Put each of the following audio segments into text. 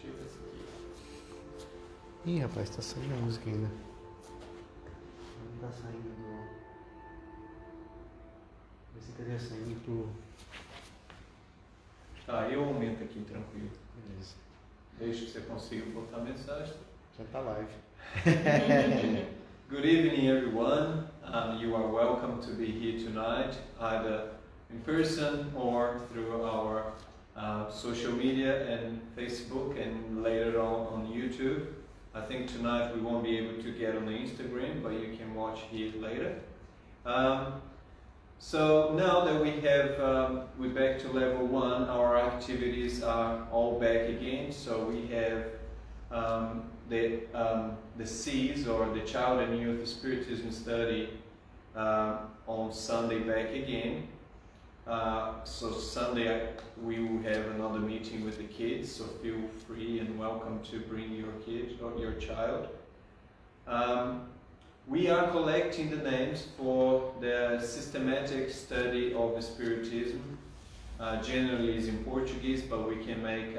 Deixa eu ver esse aqui. Ih, rapaz, tá saindo a música ainda. Não tá saindo do... Pensei que ele ia saindo pro... Tá, eu aumento aqui, tranquilo. Beleza. Desde que você consiga botar a mensagem. Já tá live. Good evening, everyone. You are welcome to be here tonight, either in person or through our social media and Facebook and later on YouTube. I think tonight we won't be able to get on the Instagram, but you can watch here later. So now that we have, we're back to level 1, our activities are all back again. So we have the C's, or the Child and Youth Spiritism Study, on Sunday back again. So Sunday we will have another meeting with the kids, so feel free and welcome to bring your kid or your child. We are collecting the names for the systematic study of Spiritism. Generally is in Portuguese, but we can make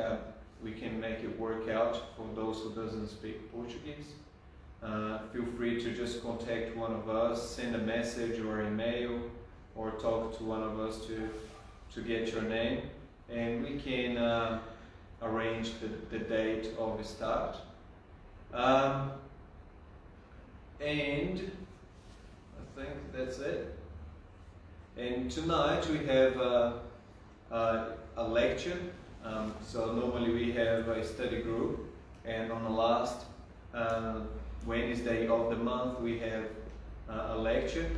it work out for those who doesn't speak Portuguese. Feel free to just contact one of us, send a message or email, or talk to one of us to get your name, and we can arrange the date of the start. And I think that's it. And tonight we have a lecture. So normally we have a study group, and on the last Wednesday of the month we have a lecture.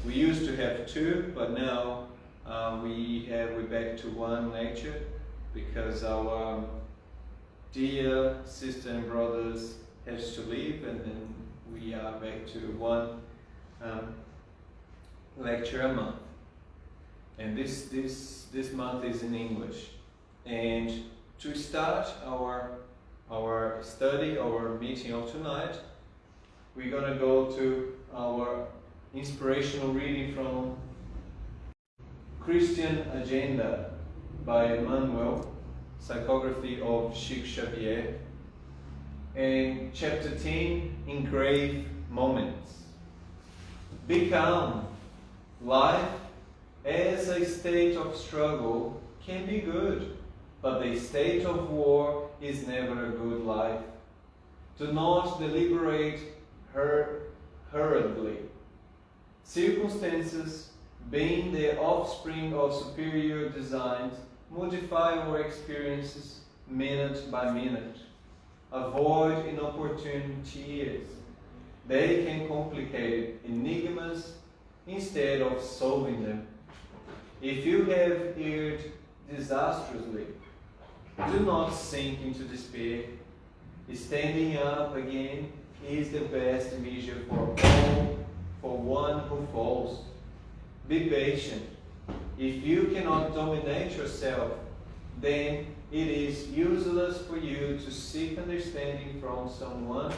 We used to have 2, but now we're back to 1 lecture because our dear sister and brothers has to leave, and then we are back to 1 lecture a month. And this month is in English. And to start our study, our meeting of tonight, we're gonna go to our inspirational reading from Christian Agenda by Emmanuel, psychography of Chico Xavier, and chapter 10, Engraved Moments. Be calm. Life as a state of struggle can be good, but the state of war is never a good life. Do not deliberate hurriedly. Circumstances, being the offspring of superior designs, modify our experiences minute by minute. Avoid inopportune tears. They can complicate enigmas instead of solving them. If you have erred disastrously, do not sink into despair. Standing up again is the best measure for one who falls. Be patient. If you cannot dominate yourself, then it is useless for you to seek understanding from someone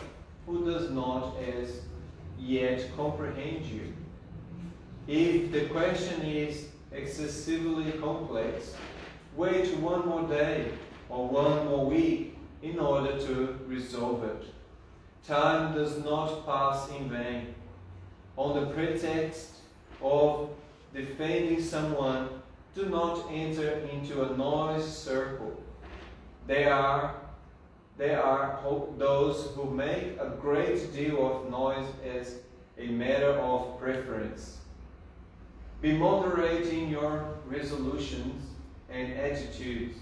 who does not as yet comprehend you. If the question is excessively complex, wait 1 more day or 1 more week in order to resolve it. Time does not pass in vain. On the pretext of defending someone, do not enter into a noise circle. There are those who make a great deal of noise as a matter of preference. Be moderate in your resolutions and attitudes.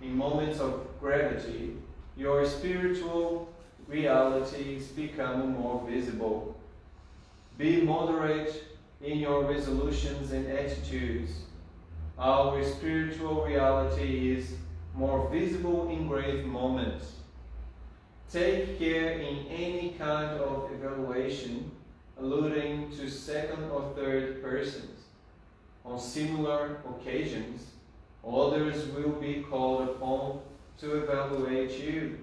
In moments of gravity, your spiritual realities become more visible. Be moderate in your resolutions and attitudes. Our spiritual reality is more visible in grave moments. Take care in any kind of evaluation alluding to second or third persons. On similar occasions, others will be called upon to evaluate you.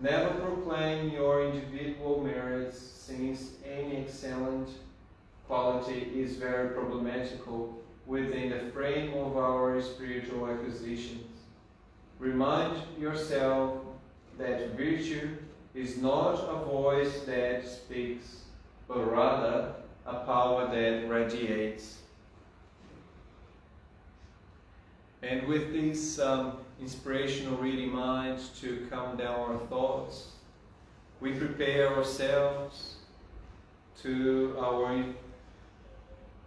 Never proclaim your individual merits, since any excellent quality is very problematical within the frame of our spiritual acquisitions. remind yourself that virtue is not a voice that speaks, but rather a power that radiates. And with this inspirational reading mind to calm down our thoughts, we prepare ourselves to our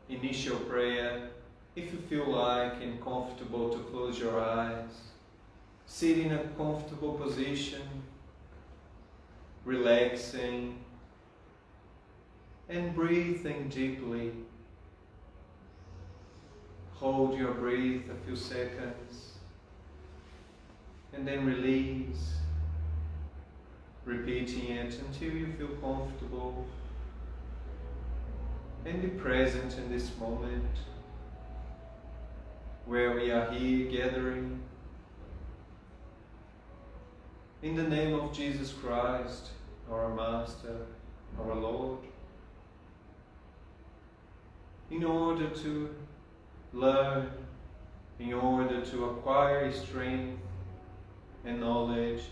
initial prayer. If you feel like and comfortable to close your eyes, sit in a comfortable position, relaxing and breathing deeply. Hold your breath a few seconds and then release, repeating it until you feel comfortable, and be present in this moment where we are here gathering in the name of Jesus Christ, our Master, our Lord, in order to learn, in order to acquire strength and knowledge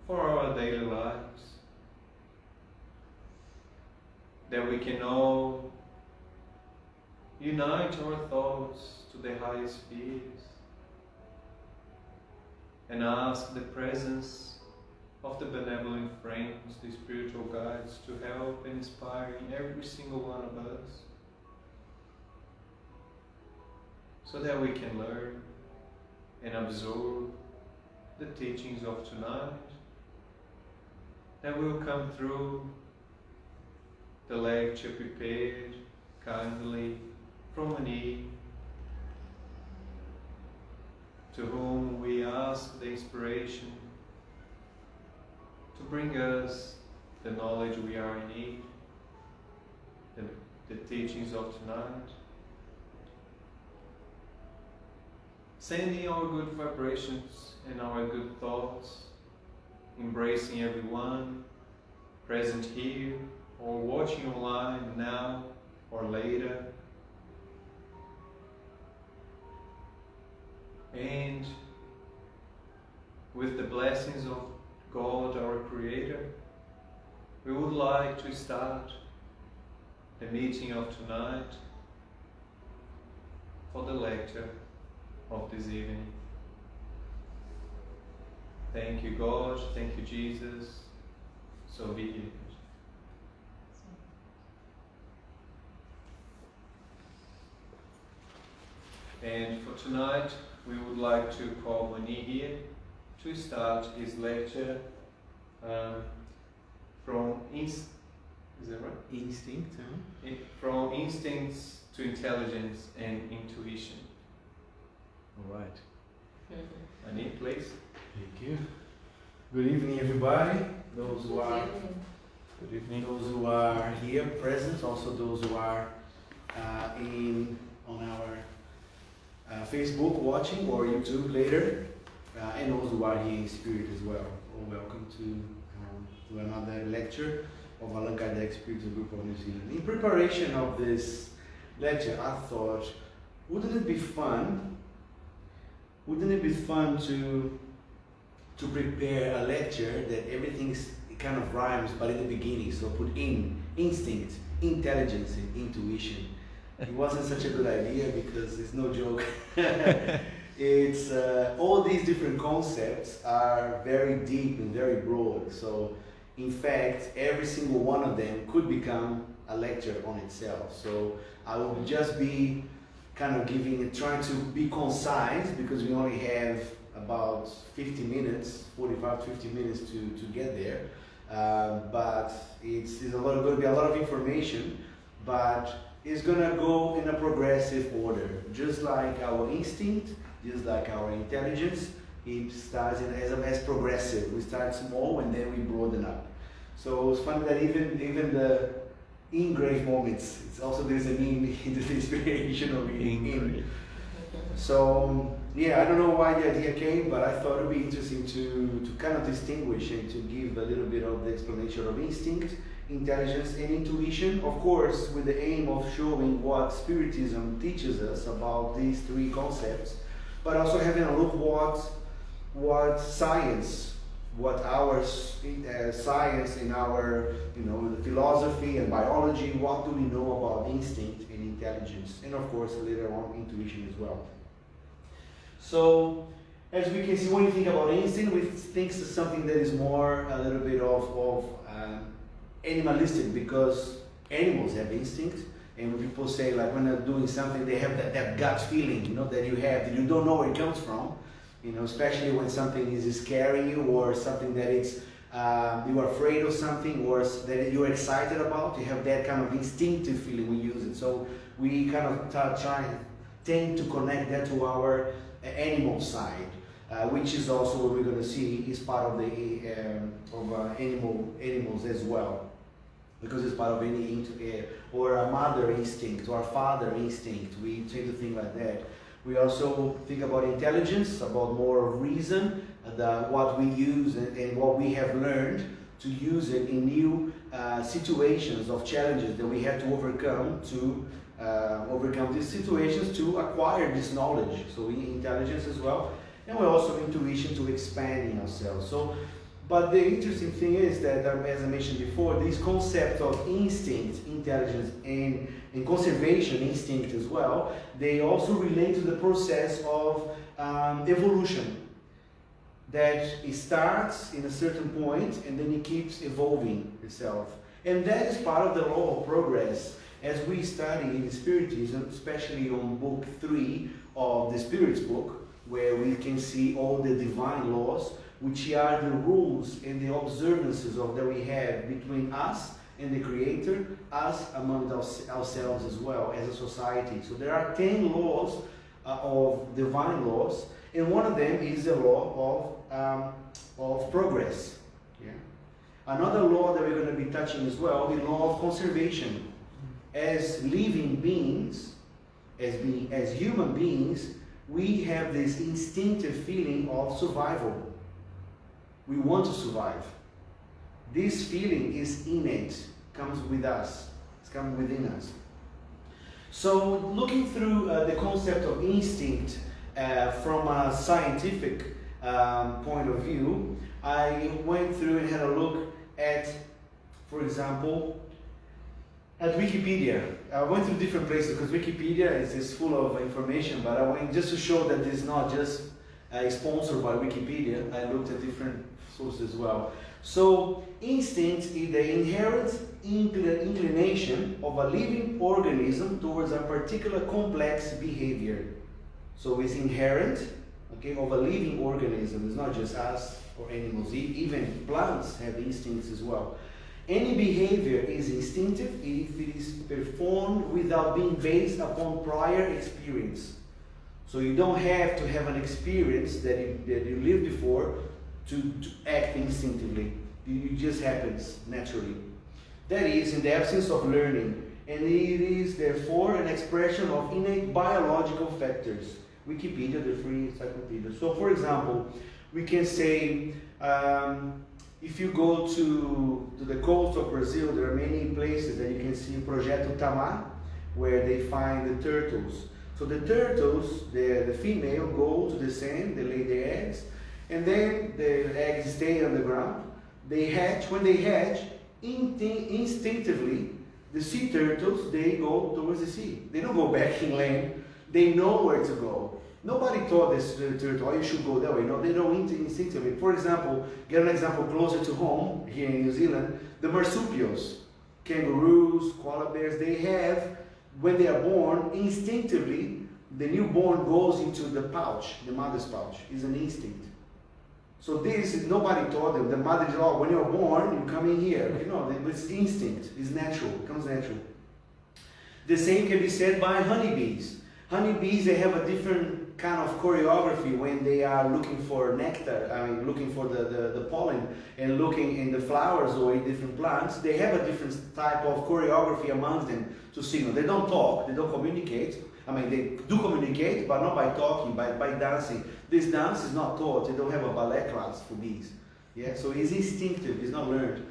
for our daily lives, that we can all unite our thoughts to the highest spheres and ask the presence of the benevolent friends, the spiritual guides, to help and inspire in every single one of us, so that we can learn and absorb the teachings of tonight that will come through the lecture prepared kindly from Mani, to whom we ask the inspiration to bring us the knowledge we are in need, the teachings of tonight, sending our good vibrations and our good thoughts, embracing everyone present here or watching online now or later, and with the blessings of God, our Creator, we would like to start the meeting of tonight for the lecture of this evening. Thank you, God. Thank you, Jesus. So be it. And for tonight, we would like to call Mani here to start his lecture from is that right? Instinct, huh? From instincts to intelligence and intuition. All right. Mani, please. Thank you. Good evening, everybody. Those who are Good evening. those who are here present, also those who are on our Facebook watching or YouTube later, and those who are here in spirit as well. All welcome to another lecture of Allan Kardec Spiritual Group of New Zealand. In preparation of this lecture, I thought, wouldn't it be fun to prepare a lecture that everything's kind of rhymes, but in the beginning, so put in instinct, intelligence, and intuition. It wasn't such a good idea because it's no joke. It's all these different concepts are very deep and very broad. So, in fact, every single one of them could become a lecture on itself. So, I will just be kind of trying to be concise because we only have about 50 minutes, 45 to 50 minutes to get there. But it's going to be a lot of information, but it's going to go in a progressive order. Just like our instinct, just like our intelligence, it starts as progressive. We start small and then we broaden up. So it's funny that even the in-grave moments, it's also there's an in the inspirational reading. So yeah, I don't know why the idea came, but I thought it would be interesting to kind of distinguish and to give a little bit of the explanation of instinct, intelligence, and intuition, of course with the aim of showing what Spiritism teaches us about these three concepts, but also having a look what what science, what our science and our, the philosophy and biology, what do we know about instinct and intelligence, and of course later on intuition as well. So, as we can see, when you think about instinct, we think it's something that is more a little bit of animalistic, because animals have instinct, and when people say, like, when they're doing something, they have that gut feeling, that you have, that you don't know where it comes from, especially when something is scaring you, or something that it's you are afraid of something, or that you're excited about. You have that kind of instinctive feeling. We use it, so we kind of tend to connect that to our animal side, which is also what we're going to see is part of the animals as well, because it's part of any or a mother instinct or a father instinct. We tend to think like that. We also think about intelligence, about more reason, what we use and what we have learned to use it in new situations of challenges that we have to overcome these situations to acquire this knowledge. So intelligence as well, and we also intuition to expanding ourselves. So, but the interesting thing is that, as I mentioned before, these concepts of instinct, intelligence, and conservation instinct as well, they also relate to the process of evolution. That it starts in a certain point and then it keeps evolving itself. And that is part of the law of progress. As we study in Spiritism, especially on book 3 of the Spirit's book, where we can see all the divine laws, which are the rules and the observances that we have between us and the Creator, us among ourselves as well as a society. So there are 10 laws of divine laws, and one of them is the law of progress. Yeah? Another law that we're going to be touching as well is the law of conservation. As living beings, as human beings, we have this instinctive feeling of survival. We want to survive. This feeling is innate, comes with us, it's come within us. So, looking through the concept of instinct from a scientific point of view, I went through and had a look at, for example, at Wikipedia. I went through different places because Wikipedia is full of information, but I went just to show that it's not just sponsored by Wikipedia. I looked at different sources as well. So, instinct is the inherent inclination of a living organism towards a particular complex behavior. So, it's inherent, of a living organism. It's not just us or animals. Even plants have instincts as well. Any behavior is instinctive if it is performed without being based upon prior experience. So you don't have to have an experience that you lived before to act instinctively. It just happens naturally. That is, in the absence of learning. And it is, therefore, an expression of innate biological factors. Wikipedia, the free encyclopedia. So, for example, we can say, if you go to the coast of Brazil, there are many places that you can see Projeto Tamar, where they find the turtles. So the turtles, the female, go to the sand, they lay their eggs, and then the eggs stay on the ground. They hatch. When they hatch, instinctively, the sea turtles, they go towards the sea. They don't go back inland. They know where to go. Nobody taught this turtle, oh, you should go that way. No, they know instinctively. For example, get an example closer to home, here in New Zealand, the marsupials, kangaroos, koala bears, they have, when they are born, instinctively, the newborn goes into the pouch, the mother's pouch. It's an instinct. So this, nobody taught them. The mother is, oh, when you're born, you come in here. It's instinct. It's natural. It comes natural. The same can be said by honeybees. Honeybees, they have a different kind of choreography when they are looking for nectar, looking for the pollen, and looking in the flowers or in different plants. They have a different type of choreography amongst them to signal. They don't talk, they don't communicate. They do communicate, but not by talking, by dancing. This dance is not taught. They don't have a ballet class for bees. Yeah, so it's instinctive, it's not learned.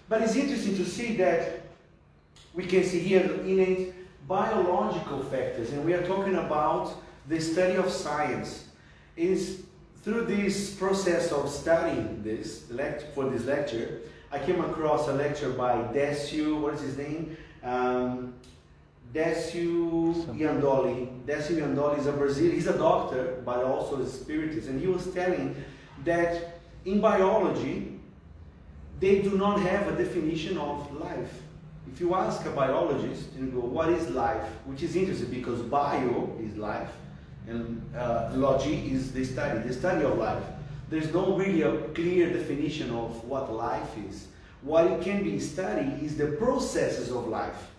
But it's interesting to see that we can see here the innate biological factors, and we are talking about the study of science. Is through this process of studying for this lecture, I came across a lecture by Décio, what is his name? Décio Iandoli. Décio Iandoli is a Brazilian, he's a doctor, but also a spiritist, and he was telling that in biology, they do not have a definition of life. If you ask a biologist, you go, what is life? Which is interesting because bio is life, and logy is the study of life. There's no really a clear definition of what life is. What it can be studied is the processes of life.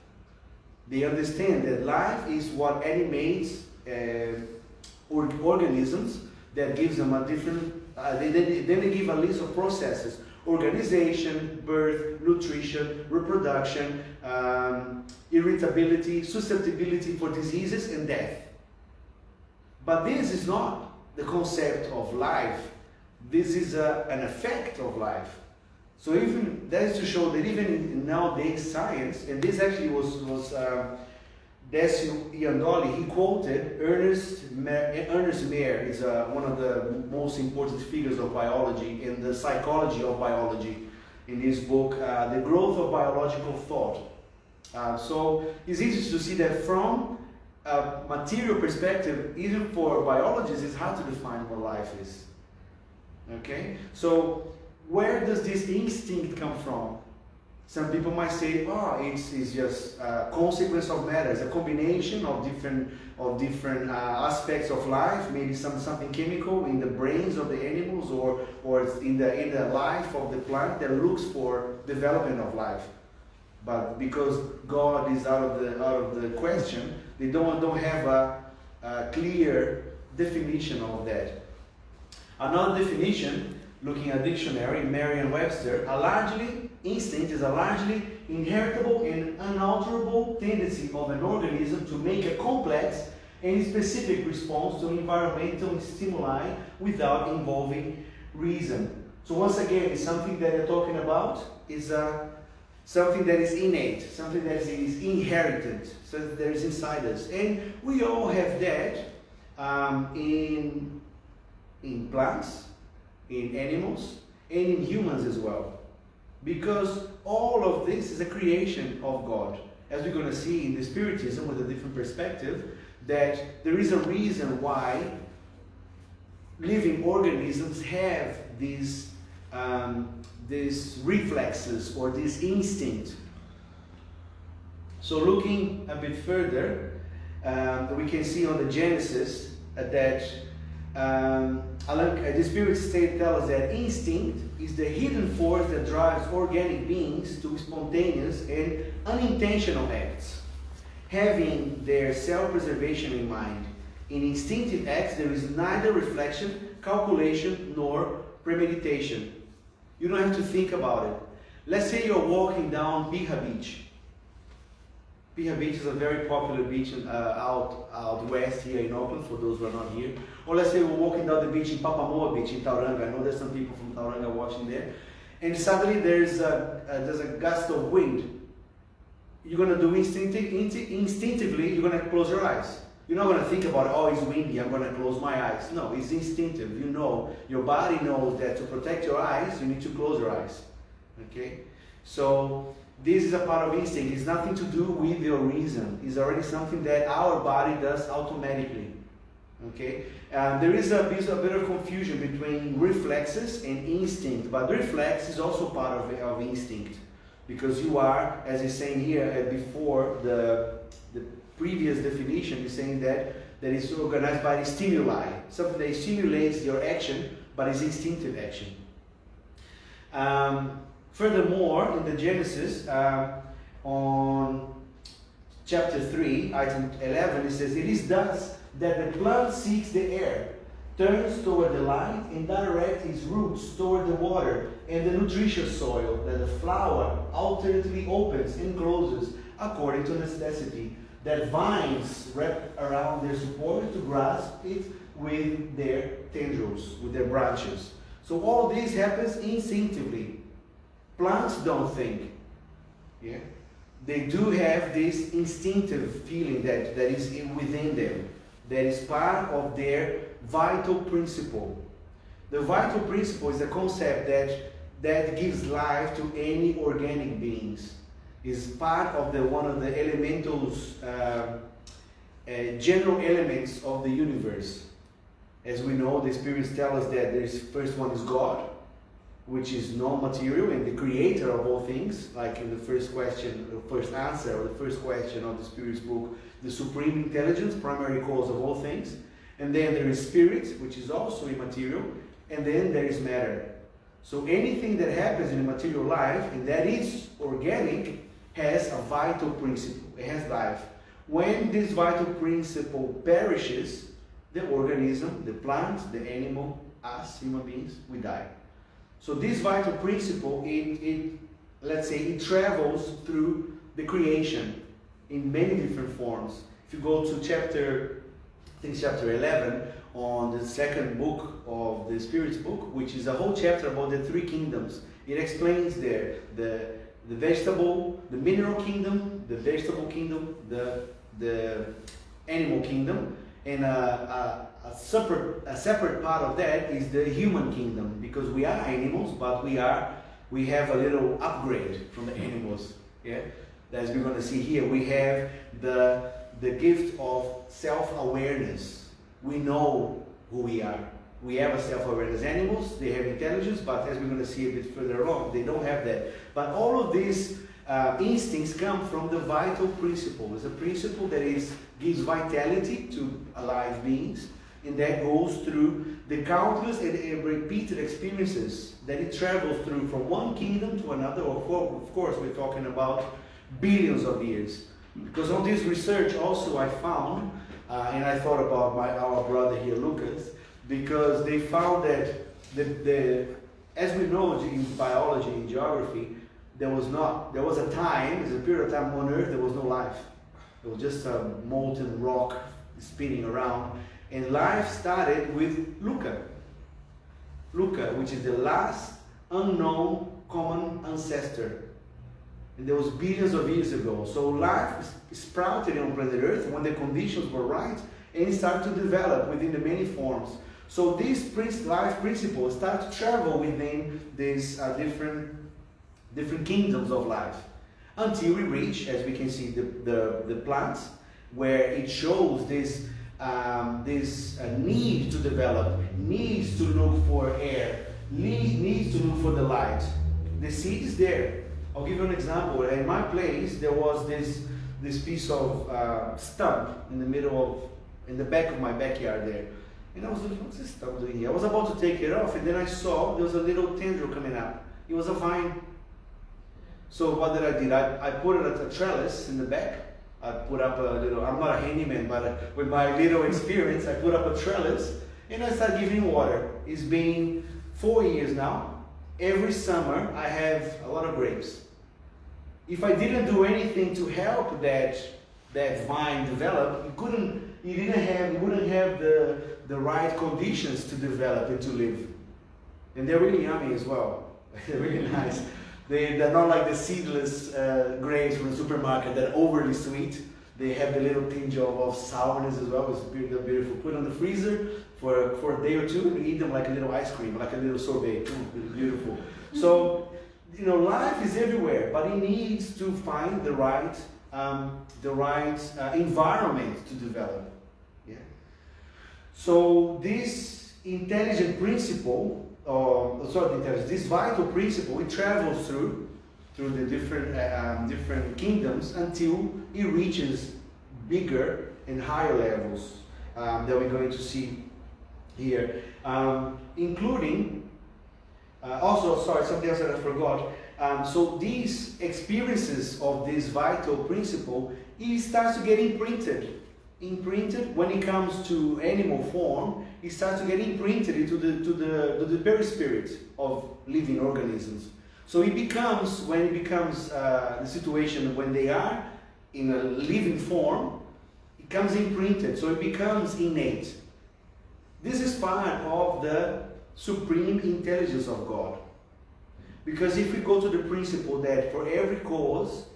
They understand that life is what animates organisms that gives them a different, then they give a list of processes: organization, birth, nutrition, reproduction, irritability, susceptibility for diseases, and death. But this is not the concept of life. This is an effect of life. So even that is to show that even in nowadays science, and this actually was Décio Iandoli, he quoted Ernest Mayr, is one of the most important figures of biology in the psychology of biology, in his book, The Growth of Biological Thought. So it's easy to see that from a material perspective, even for biologists, it's hard to define what life is. Okay? So where does this instinct come from? Some people might say, oh, it's just a consequence of matter. It's a combination of different aspects of life, maybe something chemical in the brains of the animals, or it's in the life of the plant that looks for development of life. But because God is out of the question, they don't have a clear definition of that. Another definition, looking at dictionary, Merriam-Webster, instinct is a largely inheritable and unalterable tendency of an organism to make a complex and specific response to environmental stimuli without involving reason. So once again, it's something that you're talking about is something that is innate, something that is inherited, so that is inside us. And we all have that in plants, in animals, and in humans as well. Because all of this is a creation of God. As we're going to see in the Spiritism with a different perspective, that there is a reason why living organisms have these reflexes or this instinct. So looking a bit further, we can see on the Genesis that the Spirit state tells us that instinct is the hidden force that drives organic beings to spontaneous and unintentional acts, having their self-preservation in mind. In instinctive acts, there is neither reflection, calculation, nor premeditation. You don't have to think about it. Let's say you're walking down Piha Beach. Piha Beach is a very popular beach out west here in Auckland, for those who are not here. Or let's say we're walking down the beach in Papamoa Beach in Tauranga. I know there's some people from Tauranga watching there. And suddenly there's a gust of wind. You're going to do instinctively, you're going to close your eyes. You're not going to think about, oh, it's windy, I'm going to close my eyes. No, it's instinctive. You know, your body knows that to protect your eyes, you need to close your eyes. Okay? So this is a part of instinct. It's nothing to do with your reason. It's already something that our body does automatically. Okay? There is a bit of confusion between reflexes and instinct, but reflex is also part of instinct, because you are, as he's saying here before the previous definition, is saying that is organized by the stimuli, something that stimulates your action, but is instinctive action. Furthermore, in the Genesis, on chapter 3, item 11, it says, "It is thus that the plant seeks the air, turns toward the light, and directs its roots toward the water and the nutritious soil, that the flower alternately opens and closes according to necessity, that vines wrap around their support to grasp it with their tendrils, with their branches." So all this happens instinctively. Plants don't think. Yeah? They do have this instinctive feeling that is within them, that is part of their vital principle. The vital principle is a concept that gives life to any organic beings. Is part of one of the elementals, general elements of the universe. As we know, the spirits tell us that the first one is God, which is non-material and the creator of all things, like in the first question, the first answer, or the first question of the Spirit's book, the supreme intelligence, primary cause of all things. And then there is spirit, which is also immaterial, and then there is matter. So anything that happens in a material life, and that is organic, has a vital principle. It has life. When this vital principle perishes, the organism, the plant, the animal, us, human beings, we die. So this vital principle, let's say, it travels through the creation in many different forms. If you go to chapter 11, on the second book of the Spirit's book, which is a whole chapter about the three kingdoms, it explains there the vegetable, the mineral kingdom, the vegetable kingdom, the animal kingdom, and a separate part of that is the human kingdom, because we are animals, but we have a little upgrade from the animals. Yeah, as we're going to see here, we have the gift of self-awareness. We know who we are. We have a self-awareness. Animals, they have intelligence, but as we're going to see a bit further along, they don't have that. But all of these instincts come from the vital principle. It's a principle that gives vitality to alive beings, and that goes through the countless and repeated experiences that it travels through from one kingdom to another. Of course, we're talking about billions of years. Because on this research also I found, and I thought about our brother here, Lucas, because they found that as we know in biology and geography, there was a time, there's a period of time on Earth, there was no life. It was just a molten rock spinning around. And life started with Luca, which is the last unknown common ancestor. And that was billions of years ago. So life sprouted on planet Earth when the conditions were right, and it started to develop within the many forms. So these life principles start to travel within these different kingdoms of life, until we reach, as we can see, the plants, where it shows this need to develop, needs to look for air, needs to look for the light. The seed is there. I'll give you an example. In my place, there was this piece of stump in the back of my backyard there. And I was looking, what's this stump doing here? I was about to take it off, and then I saw there was a little tendril coming up. It was a vine. So what did I do? I put it at a trellis in the back. I put up a little, I'm not a handyman, but with my little experience, I put up a trellis, and I started giving water. It's been 4 years now. Every summer, I have a lot of grapes. If I didn't do anything to help that vine develop, it wouldn't have the right conditions to develop and to live. And they're really yummy as well. They're really nice. They're not like the seedless grapes from the supermarket that are overly sweet. They have the little tinge of sourness as well. They're beautiful. Put on the freezer for a day or two and eat them like a little ice cream, like a little sorbet. It's beautiful. So, life is everywhere, but it needs to find the right environment to develop. Yeah. So this intelligent principle, this vital principle, it travels through the different kingdoms until it reaches bigger and higher levels that we're going to see here, including something else that I forgot. So these experiences of this vital principle, it starts to get imprinted. When it comes to animal form, it starts to get imprinted into the very spirit of living organisms. So when it becomes the situation when they are in a living form, it comes imprinted, so it becomes innate. This is part of the supreme intelligence of God. Because if we go to the principle that for every cause,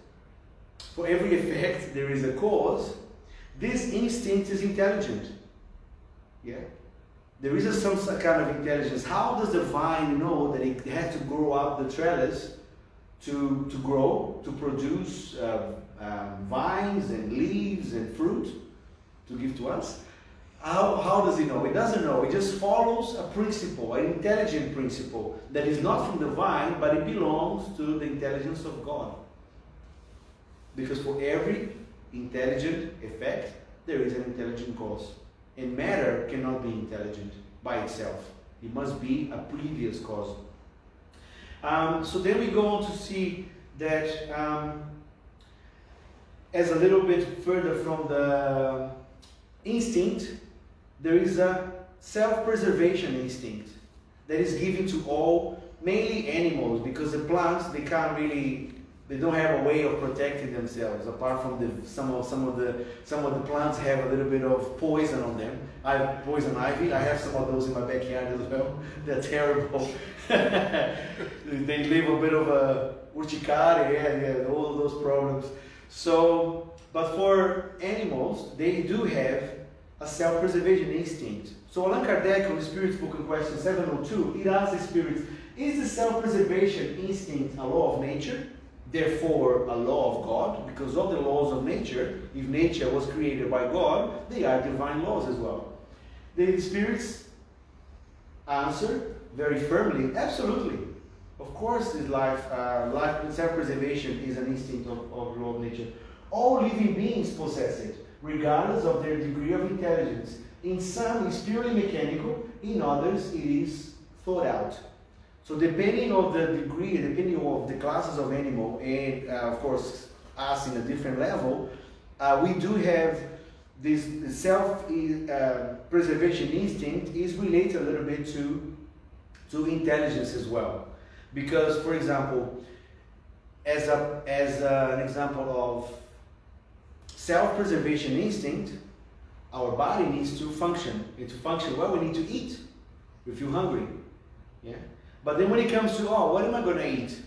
for every effect, there is a cause, this instinct is intelligent. Yeah? There is some kind of intelligence. How does the vine know that it has to grow up the trellis to grow, to produce vines and leaves and fruit to give to us? How does it know? It doesn't know. It just follows a principle, an intelligent principle that is not from the vine, but it belongs to the intelligence of God. Because for every intelligent effect, there is an intelligent cause. And matter cannot be intelligent by itself. It must be a previous cause. So then we go on to see that as a little bit further from the instinct, there is a self-preservation instinct that is given to all, mainly animals, because the plants, they don't have a way of protecting themselves. Apart from some of the plants have a little bit of poison on them. I have poison ivy. I have some of those in my backyard as well. They're terrible. They leave a bit of a urticaria, all those problems. So, but for animals, they do have a self-preservation instinct. So Allan Kardec, on the Spirit's Book in question 702, he asks the spirits, is the self-preservation instinct a law of nature? Therefore, a law of God? Because of the laws of nature, if nature was created by God, they are divine laws as well. The spirits answer very firmly, absolutely. Of course, life self-preservation is an instinct of the law of nature. All living beings possess it, regardless of their degree of intelligence. In some, it's purely mechanical. In others, it is thought out. So depending on the degree, depending on the classes of animal, and of course, us in a different level, we do have this self-preservation instinct is related a little bit to intelligence as well. Because, for example, as an example of self-preservation instinct, our body needs to function. And to function well, we need to eat. We feel hungry. Yeah. But then when it comes to, what am I going to eat?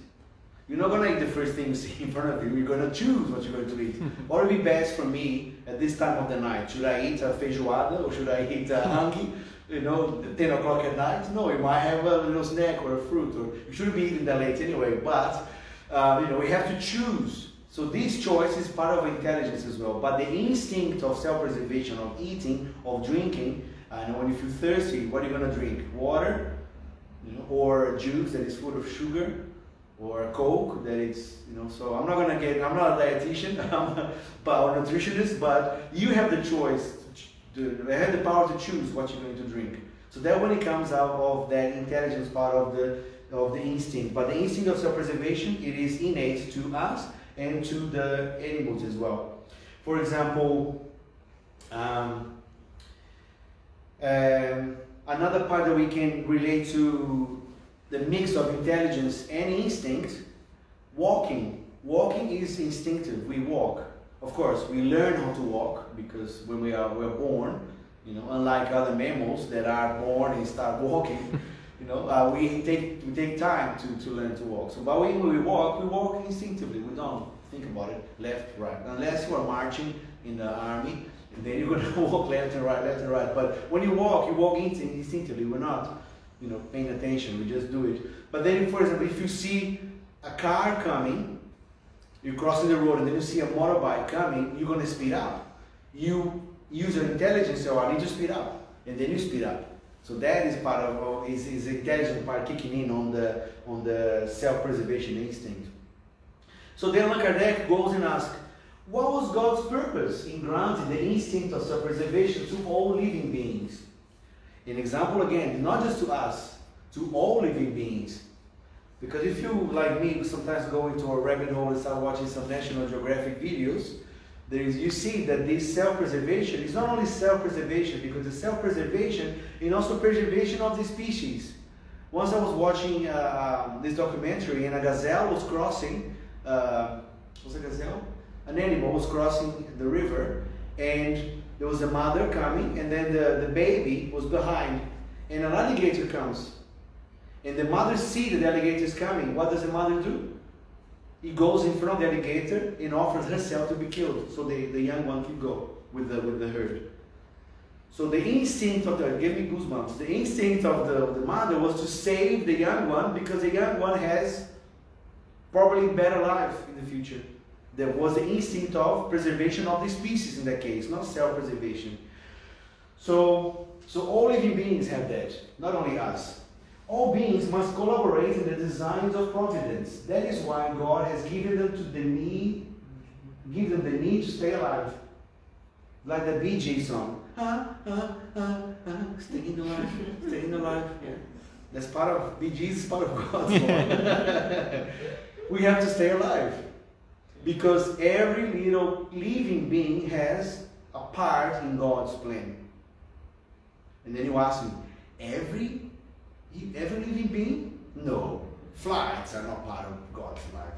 You're not going to eat the first thing you see in front of you. You're going to choose what you're going to eat. What would be best for me at this time of the night? Should I eat a feijoada or should I eat a hangi? 10 o'clock at night? No, you might have a little snack or a fruit. Or you shouldn't be eating that late anyway. But, we have to choose. So this choice is part of intelligence as well. But the instinct of self-preservation, of eating, of drinking, when you feel thirsty, what are you going to drink? Water, or juice that is full of sugar, or a Coke that is, so I'm not a dietitian, but or a nutritionist, but you have the choice, I have the power to choose what you're going to drink. So that when it comes out of that intelligence part of the instinct. But the instinct of self-preservation, it is innate to us and to the animals as well. For example, another part that we can relate to the mix of intelligence and instinct, walking. Walking is instinctive. We walk. Of course, we learn how to walk because when we're born, unlike other mammals that are born and start walking, we take time to learn to walk. So, but when we walk instinctively. We don't think about it, left, right, unless you are marching in the army. And then you're going to walk left and right. But when you walk instinctively. We're not, paying attention. We just do it. But then, for example, if you see a car coming, you're crossing the road, and then you see a motorbike coming, you're going to speed up. You use your intelligence, so I need to speed up, and then you speed up. So that is part of is the intelligent part kicking in on the self-preservation instinct. So then Allan Kardec goes and asks, what was God's purpose in granting the instinct of self-preservation to all living beings? An example again, not just to us, to all living beings. Because if you, like me, sometimes go into a rabbit hole and start watching some National Geographic videos, you see that this self-preservation is not only self-preservation, because the self-preservation is also preservation of the species. Once I was watching this documentary, and a gazelle was crossing, was a gazelle? An animal was crossing the river, and there was a mother coming, and then the baby was behind, and an alligator comes. And the mother sees that the alligator is coming. What does the mother do? He goes in front of the alligator and offers herself to be killed, so the young one can go with the herd. So the instinct of gave me goosebumps. The instinct of the mother was to save the young one because the young one has probably better life in the future. There was the instinct of preservation of the species in that case, not self-preservation. So all living beings have that, not only us. All beings must collaborate in the designs of providence. That is why God has given them the need to stay alive. Like the Bee Gees song. Staying alive, staying alive. Yeah. That's part of Bee Gees, part of God's law. We have to stay alive. Because every little living being has a part in God's plan. And then you ask me, every living being? No. Flies are not part of God's life.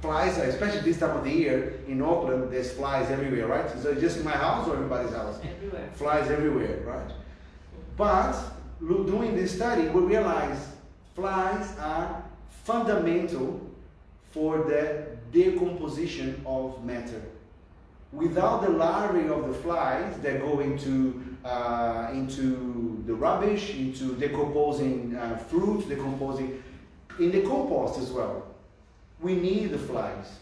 Flies, especially this time of the year in Auckland, there's flies everywhere, right? So just in my house or everybody's house? Everywhere. Flies everywhere, right? But doing this study, we realize flies are fundamental for the decomposition of matter. Without the larvae of the flies that go into the rubbish, into decomposing fruit, decomposing in the compost as well. We need the flies.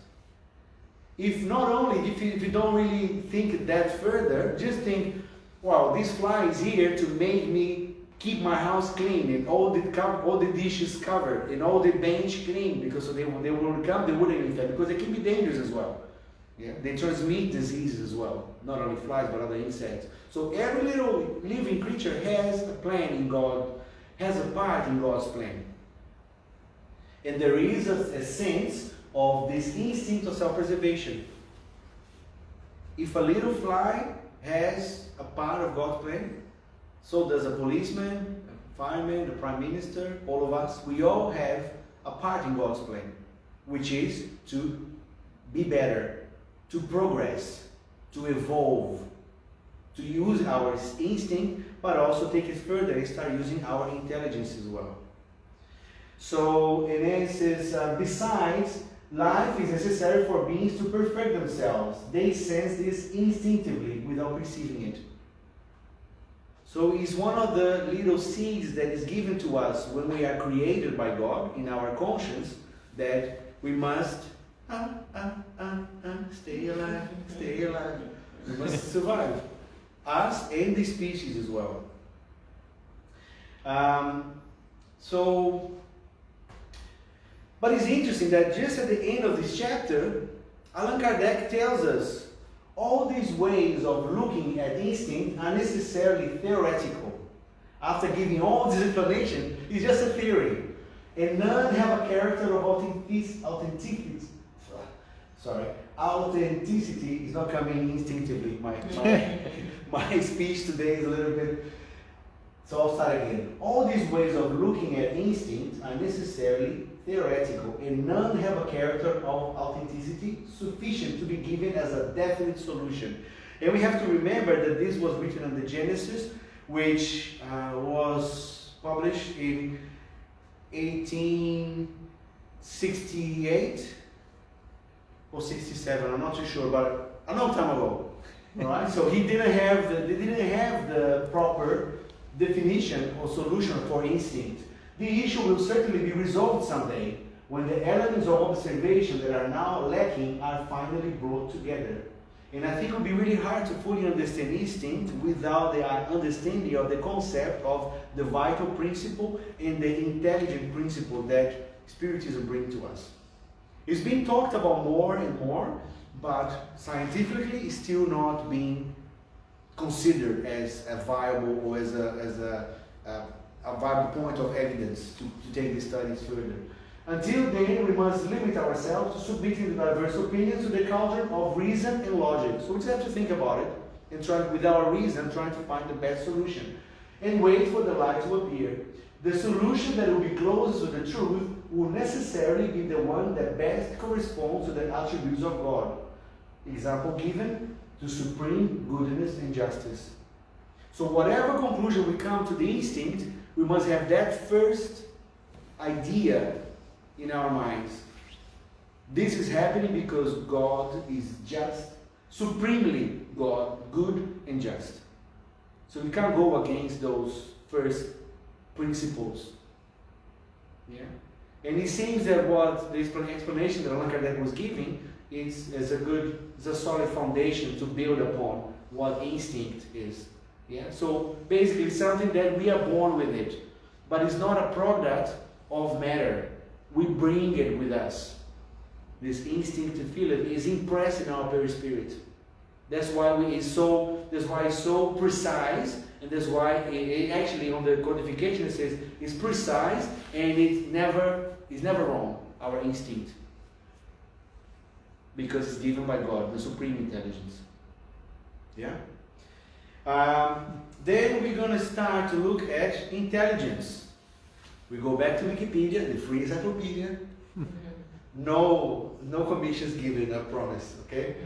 If you don't really think that further, just think, wow, this fly is here to make me keep my house clean and all the dishes covered and all the bench clean, because they will come, they wouldn't infect, because they can be dangerous as well. Yeah? They transmit diseases as well, not only flies but other insects. So every little living creature has a plan in God, has a part in God's plan. And there is a sense of this instinct of self-preservation. If a little fly has a part of God's plan, so does a policeman, a fireman, the prime minister, all of us. We all have a part in God's plan, which is to be better, to progress, to evolve, to use our instinct, but also take it further and start using our intelligence as well. So, and then it says, besides, life is necessary for beings to perfect themselves. They sense this instinctively without perceiving it. So it's one of the little seeds that is given to us when we are created by God in our conscience, that we must stay alive, stay alive. We must survive. Us and the species as well. But it's interesting that just at the end of this chapter, Allan Kardec tells us all these ways of looking at instinct are necessarily theoretical. After giving all this explanation, it's just a theory. And none have a character of authenticity. Authenticity is not coming instinctively. My speech today is a little bit... So I'll start again. All these ways of looking at instinct are necessarily theoretical, and none have a character of authenticity sufficient to be given as a definite solution. And we have to remember that this was written in the Genesis, which was published in 1868 or 67. I'm not too sure, but a long time ago. All right. So they didn't have the proper definition or solution for instinct. The issue will certainly be resolved someday when the elements of observation that are now lacking are finally brought together. And I think it would be really hard to fully understand instinct without the understanding of the concept of the vital principle and the intelligent principle that Spiritism brings to us. It's being talked about more and more, but scientifically it's still not being considered as a viable or as a viable point of evidence to take the studies further. Until then, we must limit ourselves to submitting the diverse opinions to the cauldron of reason and logic. So we just have to think about it and try, with our reason, trying to find the best solution and wait for the light to appear. The solution that will be closest to the truth will necessarily be the one that best corresponds to the attributes of God. Example given, to supreme goodness and justice. So whatever conclusion we come to the instinct, we must have that first idea in our minds. This is happening because God is just, supremely God, good and just. So we can't go against those first principles. Yeah? And it seems that what the explanation that Allan Kardec was giving is a solid foundation to build upon what instinct is. Yeah? So basically it's something that we are born with it, but it's not a product of matter. We bring it with us. This instinctive feeling is impressed in our very spirit. That's why it's so precise, and that's why it actually on the codification it says it's precise and it's never wrong, our instinct. Because it's given by God, the supreme intelligence. Yeah? Then we're going to start to look at intelligence. We go back to Wikipedia, the free encyclopedia. No commissions given, I promise, okay?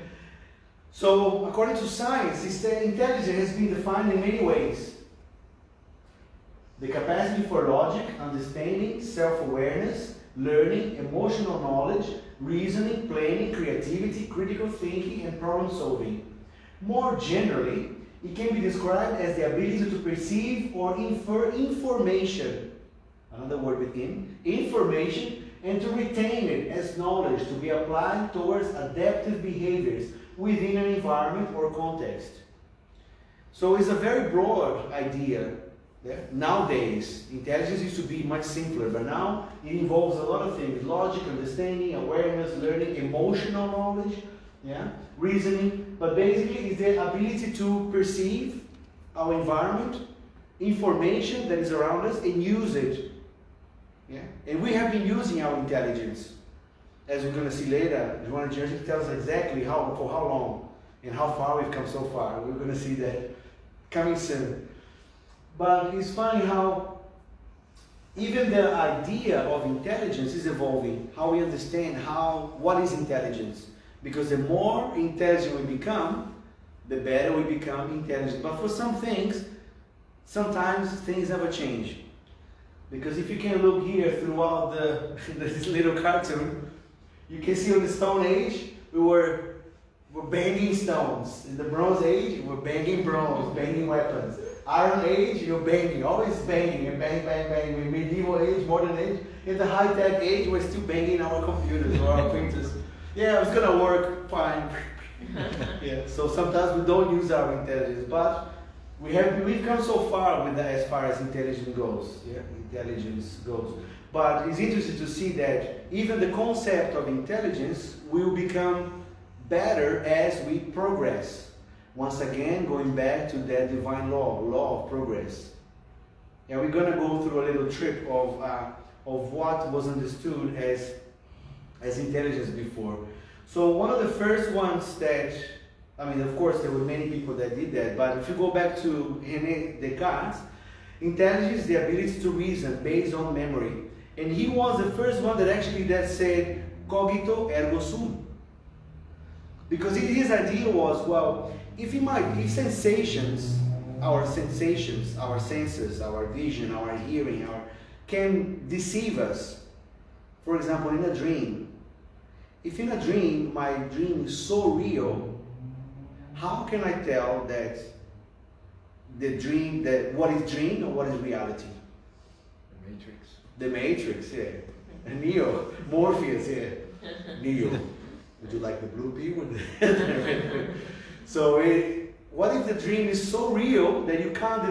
So, according to science, intelligence has been defined in many ways. The capacity for logic, understanding, self-awareness, learning, emotional knowledge, reasoning, planning, creativity, critical thinking, and problem solving. More generally, it can be described as the ability to perceive or infer information, another word with information, and to retain it as knowledge to be applied towards adaptive behaviors within an environment or context. So it's a very broad idea. Yeah? Nowadays, intelligence used to be much simpler, but now it involves a lot of things: logic, understanding, awareness, learning, emotional knowledge, yeah? Reasoning. But basically, it's the ability to perceive our environment, information that is around us, and use it. Yeah? And we have been using our intelligence. As we're going to see later, Joanna Jersey tells us exactly for how long and how far we've come so far. We're going to see that coming soon. But it's funny how even the idea of intelligence is evolving, how we understand what is intelligence. Because the more intelligent we become, the better we become intelligent. But for some things, sometimes things never change. Because if you can look here throughout this little cartoon, you can see on the Stone Age, we were banging stones. In the Bronze Age, we're banging bronze, banging weapons. Iron Age, you're banging, always banging, and bang, bang, bang. In medieval age, modern age, in the high-tech age, we're still banging our computers or our printers. Yeah, it's gonna work fine. Yeah. So sometimes we don't use our intelligence, but we've come so far as far as intelligence goes. Yeah, intelligence goes. But it's interesting to see that even the concept of intelligence will become better as we progress. Once again, going back to that divine law of progress. And we're going to go through a little trip of what was understood as intelligence before. So one of the first ones that, of course there were many people that did that, but if you go back to René Descartes, intelligence is the ability to reason based on memory. And he was the first one that said, cogito ergo sum. Because his idea was, well, if sensations, our senses, our vision, our hearing, can deceive us, for example, in a dream. If in a dream, my dream is so real, how can I tell that what is dream and what is reality? The Matrix, yeah. And Neo, Morpheus, yeah. Neo. Would you like the blue pill? So, what if the dream is so real that you can't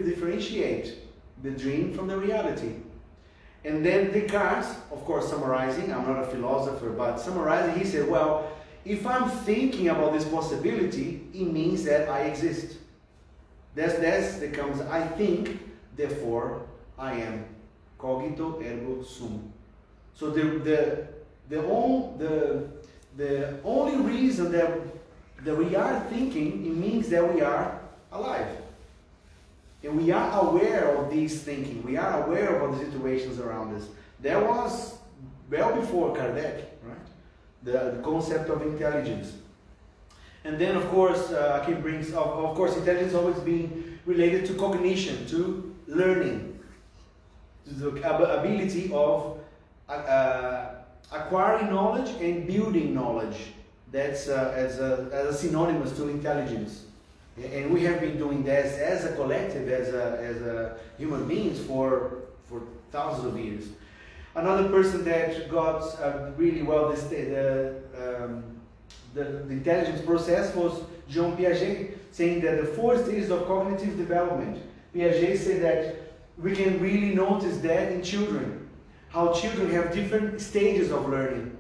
differentiate the dream from the reality? And then Descartes, of course summarizing, I'm not a philosopher, but summarizing, he said, well, if I'm thinking about this possibility, it means that I exist. That comes, I think, therefore I am. Cogito ergo sum. So the only reason that we are thinking, it means that we are alive. And we are aware of these thinking. We are aware of all the situations around us. That was well before Kardec, right? The concept of intelligence. And then, of course, intelligence always being related to cognition, to learning. The ability of acquiring knowledge and building knowledge. That's as a synonymous to intelligence. And we have been doing this as a collective, as a human beings for thousands of years. Another person that got really well the intelligence process was Jean Piaget, saying that the 4 stages of cognitive development. Piaget said that we can really notice that in children, how children have different stages of learning.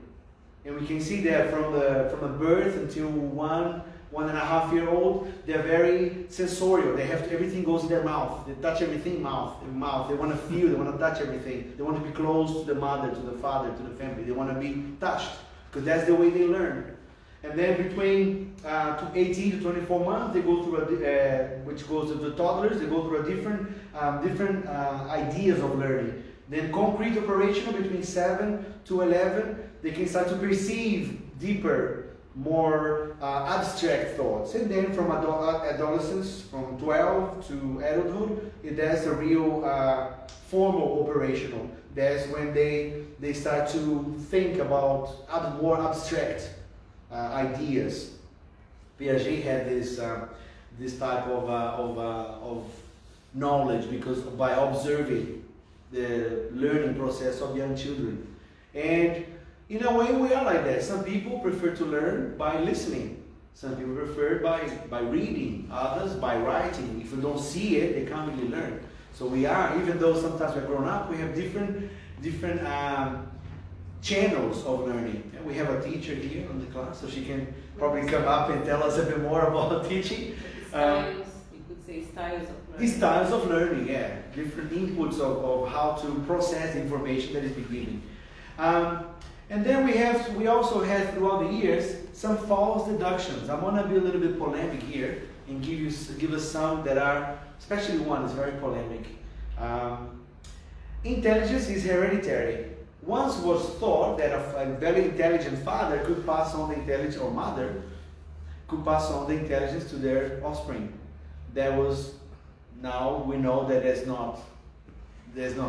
And we can see that from the birth until 1.5 year old, they're very sensorial. They have everything goes in their mouth. They touch everything mouth. They want to feel, they want to touch everything. They want to be close to the mother, to the father, to the family. They want to be touched, because that's the way they learn. And then between 18 to 24 months, they go through which goes to the toddlers, they go through a different ideas of learning. Then concrete operational between 7 to 11, they can start to perceive deeper, more abstract thoughts. And then from adolescence, from 12 to adulthood, that's a real formal operational. That's when they start to think about more abstract ideas. Piaget had this type of knowledge because by observing the learning process of young children. And in a way we are like that. Some people prefer to learn by listening. Some people prefer by reading. Others by writing. If you don't see it, they can't really learn. So we are, even though sometimes we're grown up, we have different channels of learning. And we have a teacher here on the class, so she can probably come up and tell us a bit more about teaching. Styles, you could say styles of learning. Styles of learning, yeah. Different inputs of how to process the information that is being given. And then we also had throughout the years some false deductions. I want to be a little bit polemic here and give us some that are, especially one is very polemic. Intelligence is hereditary. Once was thought that a very intelligent father could pass on the intelligence, or mother could pass on the intelligence to their offspring. That was, now we know that that's not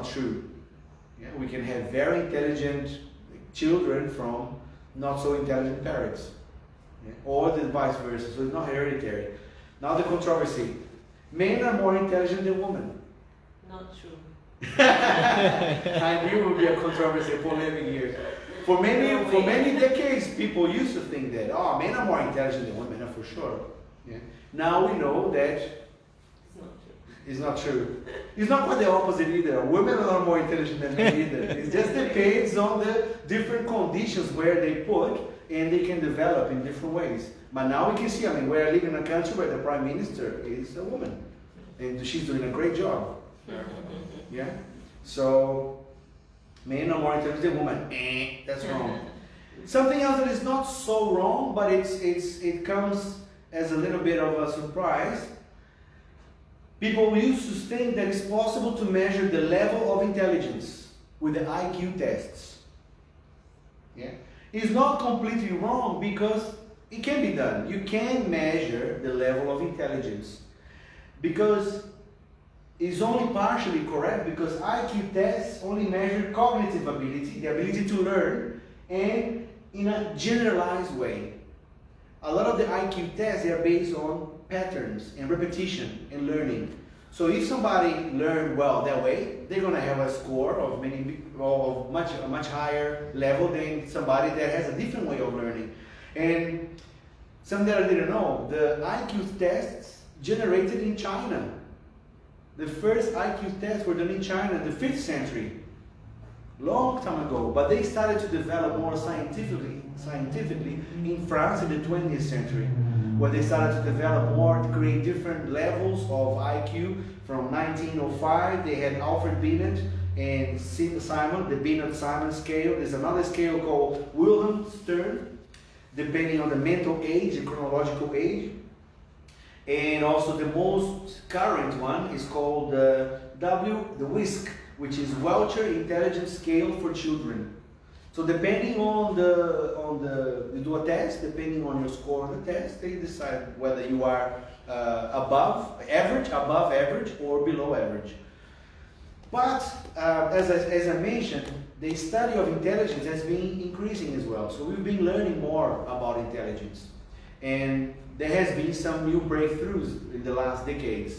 true. Yeah, we can have very intelligent children from not so intelligent parents, yeah, or the vice versa. So it's not hereditary. Now the controversy: men are more intelligent than women. Not true. I knew it would be a controversy, a polemic here. For many decades, people used to think that men are more intelligent than women, for sure. Yeah. Now we know that it's not true. It's not quite the opposite either. Women are not more intelligent than men either. It just depends on the different conditions where they put, and they can develop in different ways. But now we can see, we're living in a country where the prime minister is a woman, and she's doing a great job. Yeah. So men are more intelligent than women. That's wrong. Something else that is not so wrong, but it comes as a little bit of a surprise. People used to think that it's possible to measure the level of intelligence with the IQ tests. Yeah. It's not completely wrong because it can be done. You can measure the level of intelligence, because it's only partially correct, because IQ tests only measure cognitive ability, the ability to learn, and in a generalized way. A lot of the IQ tests are based on patterns and repetition and learning. So if somebody learned well that way, they're going to have a score of a much higher level than somebody that has a different way of learning. And something that I didn't know, the IQ tests generated in China. The first IQ tests were done in China in the 5th century, long time ago, but they started to develop more scientifically in France in the 20th century, where they started to develop more, to create different levels of IQ. From 1905, they had Alfred Binet and Simon, the Binet-Simon scale. There's another scale called Wilhelm Stern, depending on the mental age and chronological age. And also the most current one is called the WISC, which is Welcher Intelligence Scale for Children. So depending on you do a test, depending on your score on the test, they decide whether you are above average, or below average. But as I mentioned, the study of intelligence has been increasing as well. So we've been learning more about intelligence. And there has been some new breakthroughs in the last decades.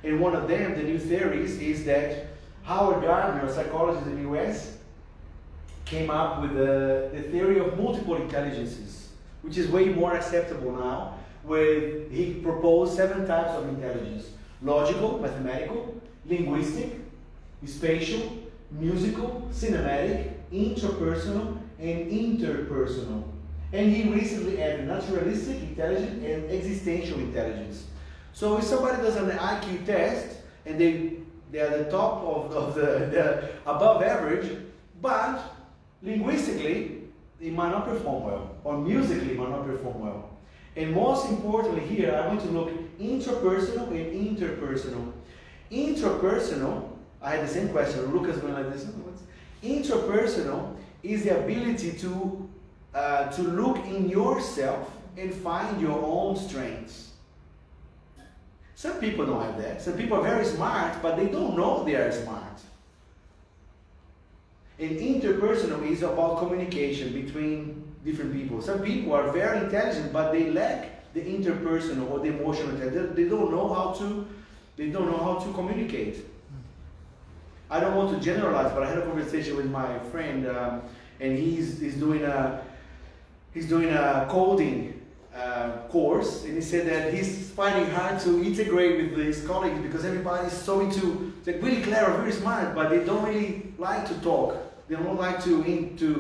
And one of them, the new theories, is that Howard Gardner, a psychologist in the US, came up with the theory of multiple intelligences, which is way more acceptable now, where he proposed 7 types of intelligence: logical, mathematical, linguistic, spatial, musical, cinematic, interpersonal, and interpersonal. And he recently added naturalistic intelligence and existential intelligence. So if somebody does an IQ test and they are the top of the above average, but linguistically they might not perform well, or musically might not perform well. And most importantly here, I want to look intrapersonal and interpersonal. Intrapersonal, I had the same question. Lucas went like this. Intrapersonal is the ability to look in yourself and find your own strengths. Some people don't have that. Some people are very smart, but they don't know they are smart. And interpersonal is about communication between different people. Some people are very intelligent, but they lack the interpersonal or the emotional intelligence. They don't know how to communicate. I don't want to generalize, but I had a conversation with my friend, and he's doing a coding course, and he said that he's finding hard to integrate with his colleagues because everybody is so they're really clever, very smart, but they don't really like to talk. They don't like to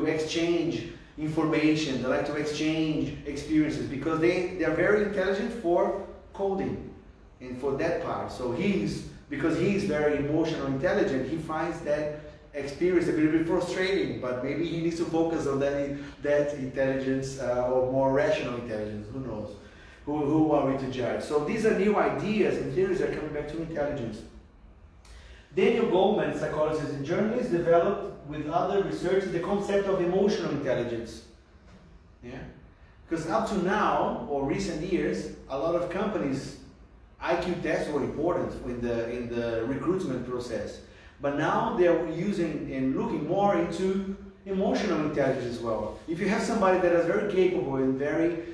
exchange information. They like to exchange experiences because they are very intelligent for coding and for that part. So because he's very emotional intelligent, he finds that experience a little bit frustrating, but maybe he needs to focus on that intelligence or more rational intelligence. Who knows? Who are we to judge? So these are new ideas and theories that are coming back to intelligence. Daniel Goleman, psychologist and journalist, developed with other researchers the concept of emotional intelligence. Yeah, because up to now or recent years, a lot of companies IQ tests were important in the recruitment process. But now they're using and looking more into emotional intelligence as well. If you have somebody that is very capable and very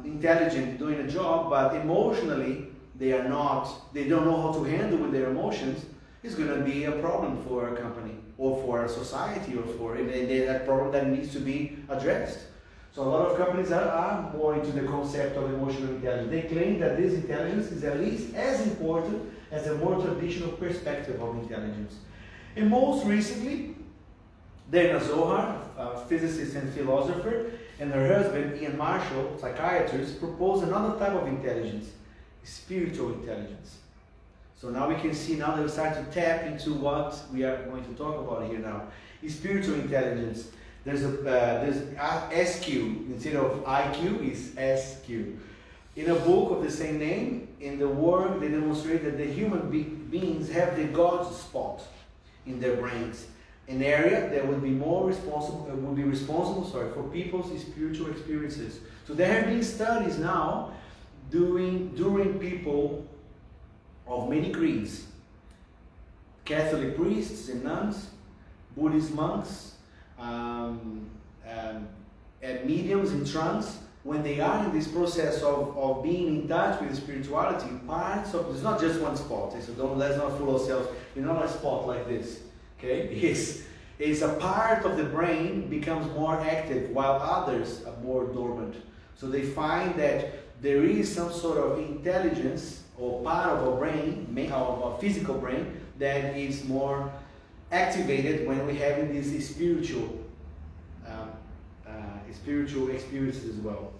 intelligent doing a job, but emotionally they don't know how to handle with their emotions, it's going to be a problem for a company or for a society and that problem that needs to be addressed. So a lot of companies are more into the concept of emotional intelligence. They claim that this intelligence is at least as important as a more traditional perspective of intelligence. And most recently, Dana Zohar, a physicist and philosopher, and her husband, Ian Marshall, psychiatrist, proposed another type of intelligence, spiritual intelligence. So now we can see, now that we start to tap into what we are going to talk about here now. Spiritual intelligence. There's SQ, instead of IQ is SQ. In a book of the same name, in the work they demonstrate that the human beings have the God spot in their brains, an area that would be responsible for people's spiritual experiences. So there have been studies now during people of many creeds, Catholic priests and nuns, Buddhist monks, mediums in trance, when they are in this process of being in touch with spirituality, parts of it's not just one spot. So let's not fool ourselves. You're not a spot like this. Okay, it's a part of the brain becomes more active while others are more dormant. So they find that there is some sort of intelligence or part of our brain, our physical brain, that is more activated when we have these spiritual experiences as well.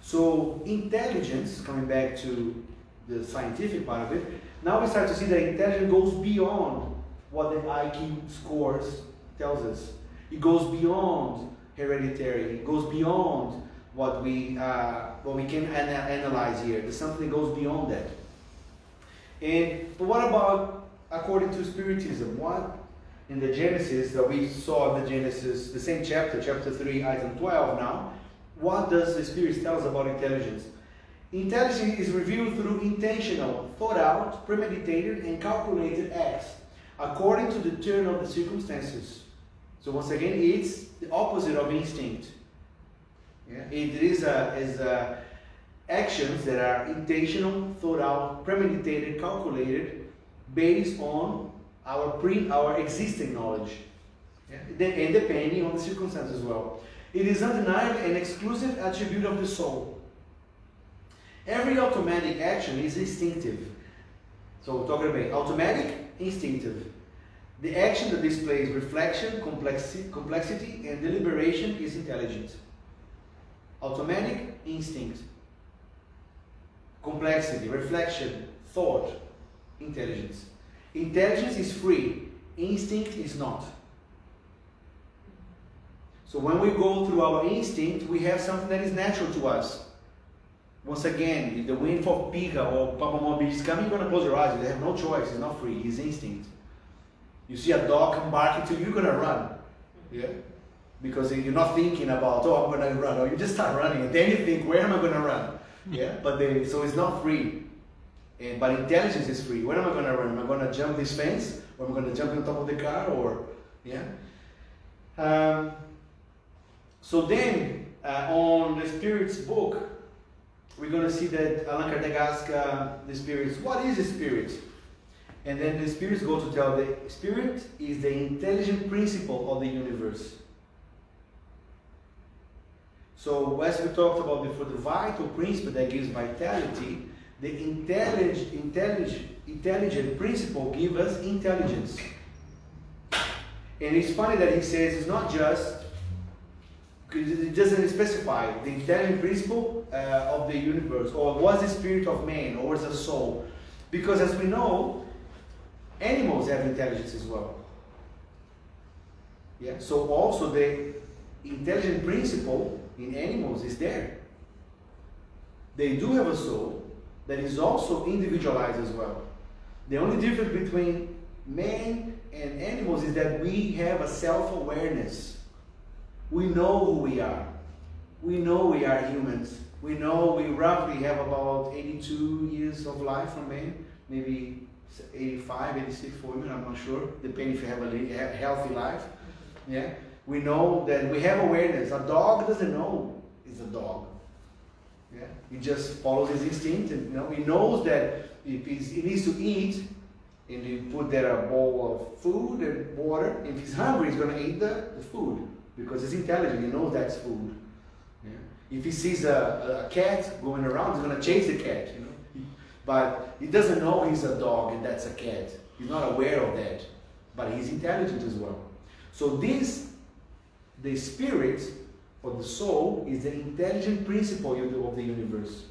So intelligence, coming back to the scientific part of it, now we start to see that intelligence goes beyond what the IQ scores tells us. It goes beyond hereditary. It goes beyond what we can analyze here. There's something that goes beyond that. But what about according to Spiritism? What in the Genesis that we saw in the Genesis, the same chapter 3, item 12 now, what does the Spirit tell us about intelligence? Intelligence is revealed through intentional, thought out, premeditated, and calculated acts, according to the turn of the circumstances. So once again, it's the opposite of instinct. Yeah? It is actions that are intentional, thought out, premeditated, calculated, based on our existing knowledge, and depending on the circumstances as well. It is undeniably an exclusive attribute of the soul. Every automatic action is instinctive. So we're talking about automatic, instinctive. The action that displays reflection, complexity, and deliberation is intelligent. Automatic, instinct. Complexity, reflection, thought, intelligence. Intelligence is free. Instinct is not. So when we go through our instinct, we have something that is natural to us. Once again, if the wind for piga or papamobile is coming, you're going to close your eyes. They have no choice. It's not free. It's instinct. You see a dog come barking to you, you're going to run. Yeah? Because you're not thinking about, oh, I'm going to run. Or you just start running. And then you think, where am I going to run? Yeah? So it's not free. But intelligence is free. When am I going to run? Am I going to jump this fence? Or am I going to jump on top of the car? Or, yeah? So then, on the Spirit's book, we're going to see that Allan Kardec asks the spirits, what is the spirit? And then the spirits go to tell the spirit is the intelligent principle of the universe. So as we talked about before, the vital principle that gives vitality, the intelligent principle gives us intelligence. And it's funny that he says it's not just, it doesn't specify the intelligent principle of the universe, or was the spirit of man, or was the soul. Because as we know, animals have intelligence as well. Yeah. So also the intelligent principle in animals is there. They do have a soul that is also individualized as well. The only difference between man and animals is that we have a self-awareness. We know who we are. We know we are humans. We know we roughly have about 82 years of life for men, maybe 85, 86 for women, I'm not sure, depending if you have a healthy life. Yeah, we know that we have awareness. A dog doesn't know it's a dog. Yeah, he just follows his instinct, and he knows that if he needs to eat, and you put there a bowl of food and water. If he's hungry, he's going to eat the food. Because he's intelligent, he knows that's food. Yeah. If he sees a cat going around, he's going to chase the cat. But he doesn't know he's a dog and that's a cat. He's not aware of that. But he's intelligent as well. So the spirit or the soul is the intelligent principle of the universe.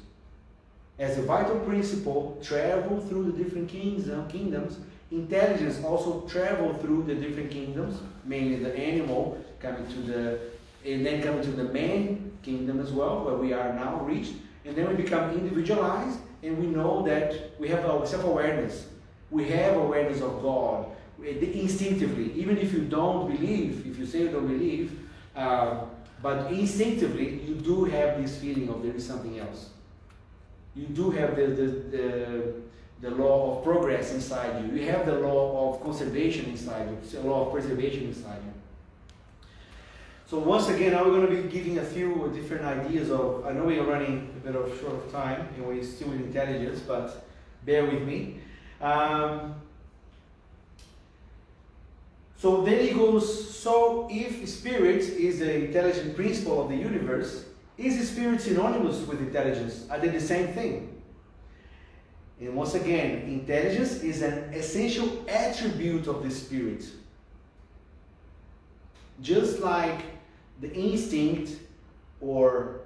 As a vital principle travel through the different kingdoms, intelligence also travel through the different kingdoms, mainly the animal coming to the man kingdom as well, where we are now reached, and then we become individualized, and we know that we have our self-awareness. We have awareness of God instinctively, even if you don't believe, if you say you don't believe, but instinctively you do have this feeling of there is something else. You do have the law of progress inside you. You have the law of conservation inside you, the law of preservation inside you. So once again, now we're going to be giving a few different ideas of, I know we are running a bit of short of time, and we're still with intelligence, but bear with me. So then he goes, so if spirit is the intelligent principle of the universe, is spirit synonymous with intelligence? Are they the same thing? And once again, intelligence is an essential attribute of the spirit. Just like the instinct or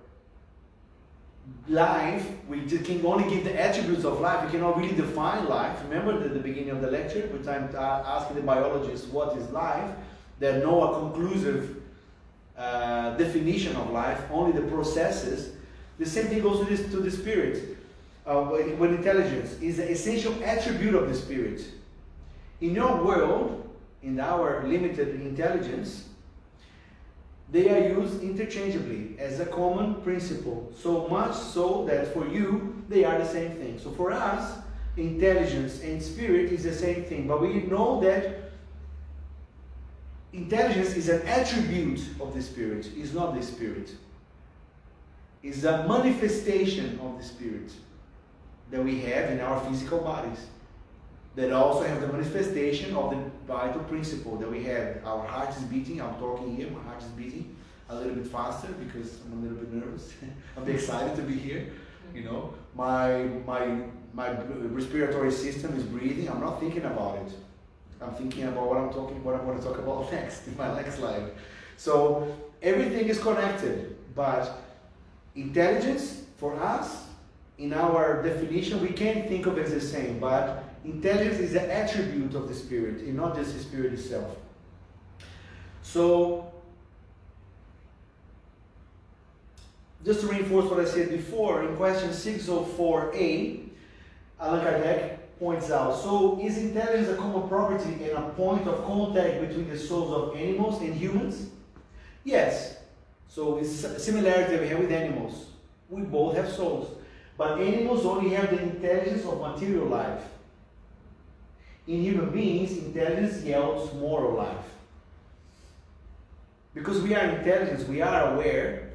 life, we can only give the attributes of life, we cannot really define life. Remember at the beginning of the lecture, we time asking the biologists what is life. There's no conclusive definition of life, only the processes. The same thing goes to the spirit. When intelligence is the essential attribute of the spirit. In your world, in our limited intelligence, they are used interchangeably as a common principle, so much so that for you they are the same thing. So for us, intelligence and spirit is the same thing, but we know that intelligence is an attribute of the spirit, it's not the spirit. is a manifestation of the spirit that we have in our physical bodies. That also have the manifestation of the vital principle that we have. Our heart is beating. I'm talking here. My heart is beating a little bit faster because I'm a little bit nervous. I'm excited to be here. You know, my respiratory system is breathing. I'm not thinking about it. I'm thinking about what I'm going to talk about next in my next slide. So everything is connected, but intelligence for us, in our definition, we can't think of it as the same, but intelligence is an attribute of the spirit, and not just the spirit itself. So, just to reinforce what I said before, in question 604a, Allan Kardec points out, so is intelligence a common property and a point of contact between the souls of animals and humans? Yes. So it's a similarity that we have with animals. We both have souls. But animals only have the intelligence of material life. In human beings, intelligence yields moral life. Because we are intelligent, we are aware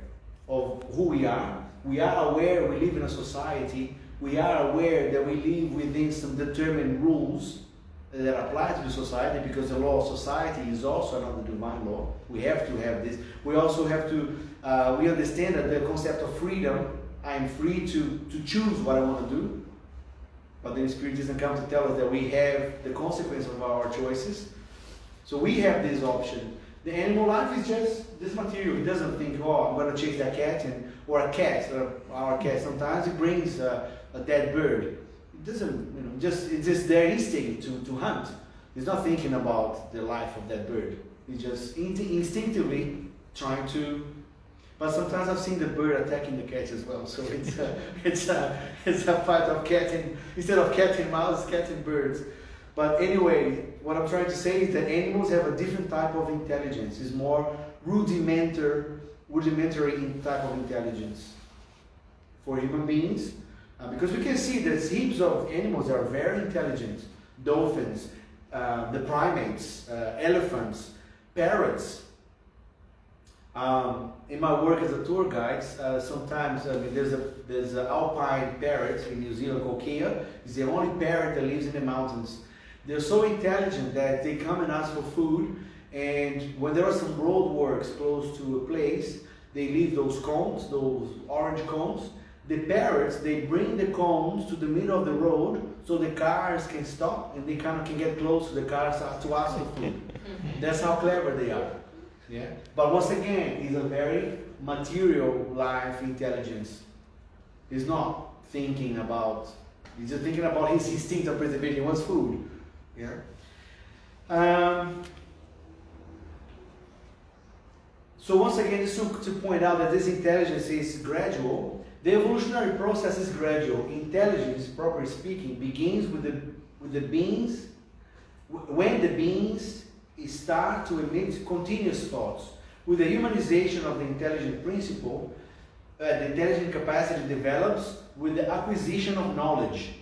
of who we are. We are aware we live in a society. We are aware that we live within some determined rules that apply to the society, because the law of society is also another divine law. We have to have this. We also have to, we understand that the concept of freedom, I am free to choose what I want to do. But the Spirit doesn't come to tell us that we have the consequence of our choices. So we have this option. The animal life is just this material. It doesn't think, oh, I'm going to chase that cat, or a cat, or our cat. Sometimes it brings a dead bird. It doesn't, it's just their instinct to hunt. It's not thinking about the life of that bird. It's just instinctively trying to. But sometimes I've seen the bird attacking the cat as well. So it's a fight of cat and, instead of cat and mouse, cat and birds. But anyway, what I'm trying to say is that animals have a different type of intelligence. It's more rudimentary type of intelligence. For human beings, because we can see that heaps of animals are very intelligent. Dolphins, the primates, elephants, parrots. In my work as a tour guide, sometimes there's an alpine parrot in New Zealand called Kea. It's the only parrot that lives in the mountains. They're so intelligent that they come and ask for food, and when there are some road works close to a place, they leave those cones, those orange cones. The parrots, they bring the cones to the middle of the road so the cars can stop and they kind of can get close to the cars to ask for food. That's how clever they are. Yeah. But once again, it's a very material life intelligence. He's not thinking about, he's just thinking about his instinct of preservation. He wants food. Yeah. So once again, just to point out that this intelligence is gradual. The evolutionary process is gradual. Intelligence, properly speaking, begins with the beings, when the beings start to emit continuous thoughts. With the humanization of the intelligent principle, the intelligent capacity develops with the acquisition of knowledge.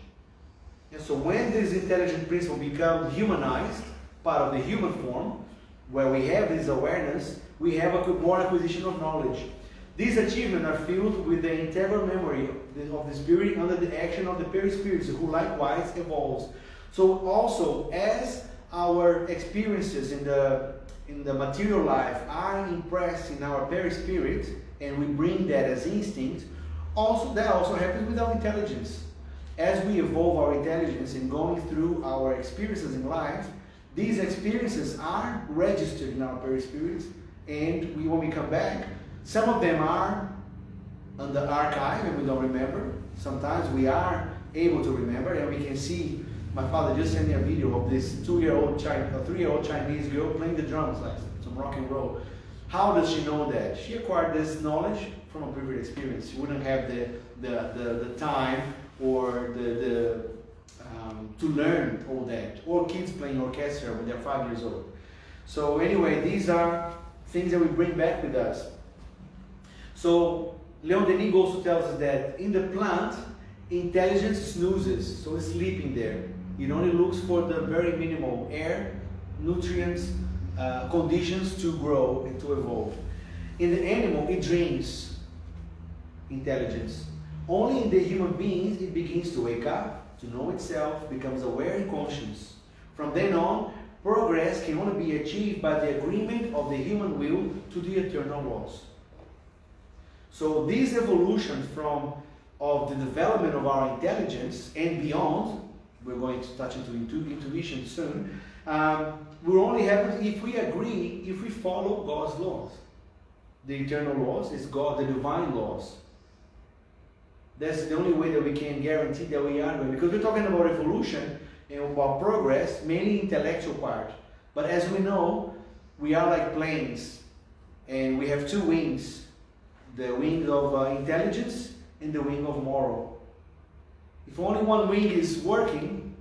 And so when this intelligent principle becomes humanized, part of the human form, where we have this awareness, we have more acquisition of knowledge. These achievements are filled with the integral memory of the spirit under the action of the perispirits, who likewise evolves. So also, as our experiences in the material life are impressed in our perispirit, and we bring that as instinct, that also happens with our intelligence. As we evolve our intelligence in going through our experiences in life, these experiences are registered in our perispirits, and when we come back, some of them are on the archive and we don't remember. Sometimes we are able to remember, and we can see. My father just sent me a video of this 3-year-old Chinese girl playing the drums, like some rock and roll. How does she know that? She acquired this knowledge from a previous experience. She wouldn't have the time or to learn all that. Or kids playing orchestra when they're 5 years old. So anyway, these are things that we bring back with us. So Leon Denis also tells us that in the plant, intelligence snoozes, so it's sleeping there. It only looks for the very minimal air, nutrients, conditions to grow and to evolve. In the animal, it dreams. intelligence. Only in the human beings it begins to wake up, to know itself, becomes aware and conscious. From then on, progress can only be achieved by the agreement of the human will to the eternal laws. So this evolution of the development of our intelligence and beyond, we're going to touch into intuition soon, will only happen if we agree, if we follow God's laws. The eternal laws is God, the divine laws. That's the only way that we can guarantee that we are going. Because we're talking about evolution and about progress, mainly intellectual part. But as we know, we are like planes, and we have two wings: the wing of intelligence and the wing of moral. If only one wing is working,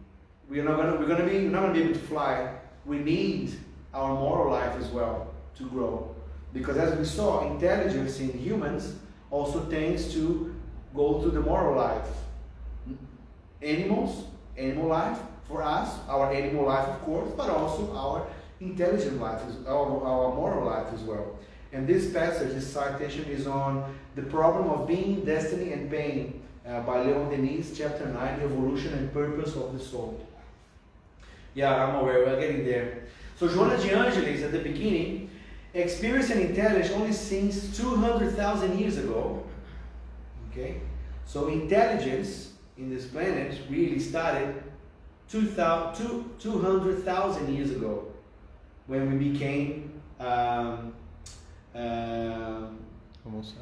we're not gonna be able to fly. We need our moral life as well to grow, because as we saw, intelligence in humans also tends to go to the moral life. Animal life for us, our animal life of course, but also our intelligent life, our moral life as well. And this passage, this citation is on The Problem of Being, Destiny and Pain by Leon Denis, chapter 9, Evolution and Purpose of the Soul. Yeah, I'm aware, we're getting there. So Joana de Angelis, at the beginning, experienced an intelligence only since 200,000 years ago. Okay? So intelligence in this planet really started 200,000 years ago, when we became Homo sapiens.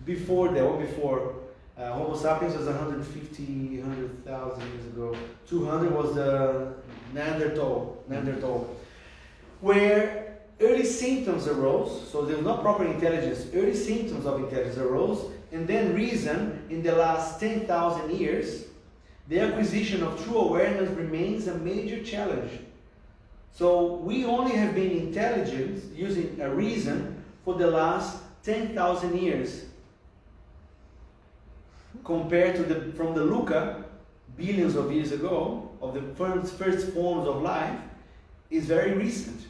before Homo sapiens was 100,000 years ago. 200 was the Neanderthal, where early symptoms arose. So there was not proper intelligence. Early symptoms of intelligence arose, and then reason in the last 10,000 years. The acquisition of true awareness remains a major challenge. So we only have been intelligent using a reason for the last 10,000 years, compared to from the Luca, billions of years ago, of the first forms of life, is very recent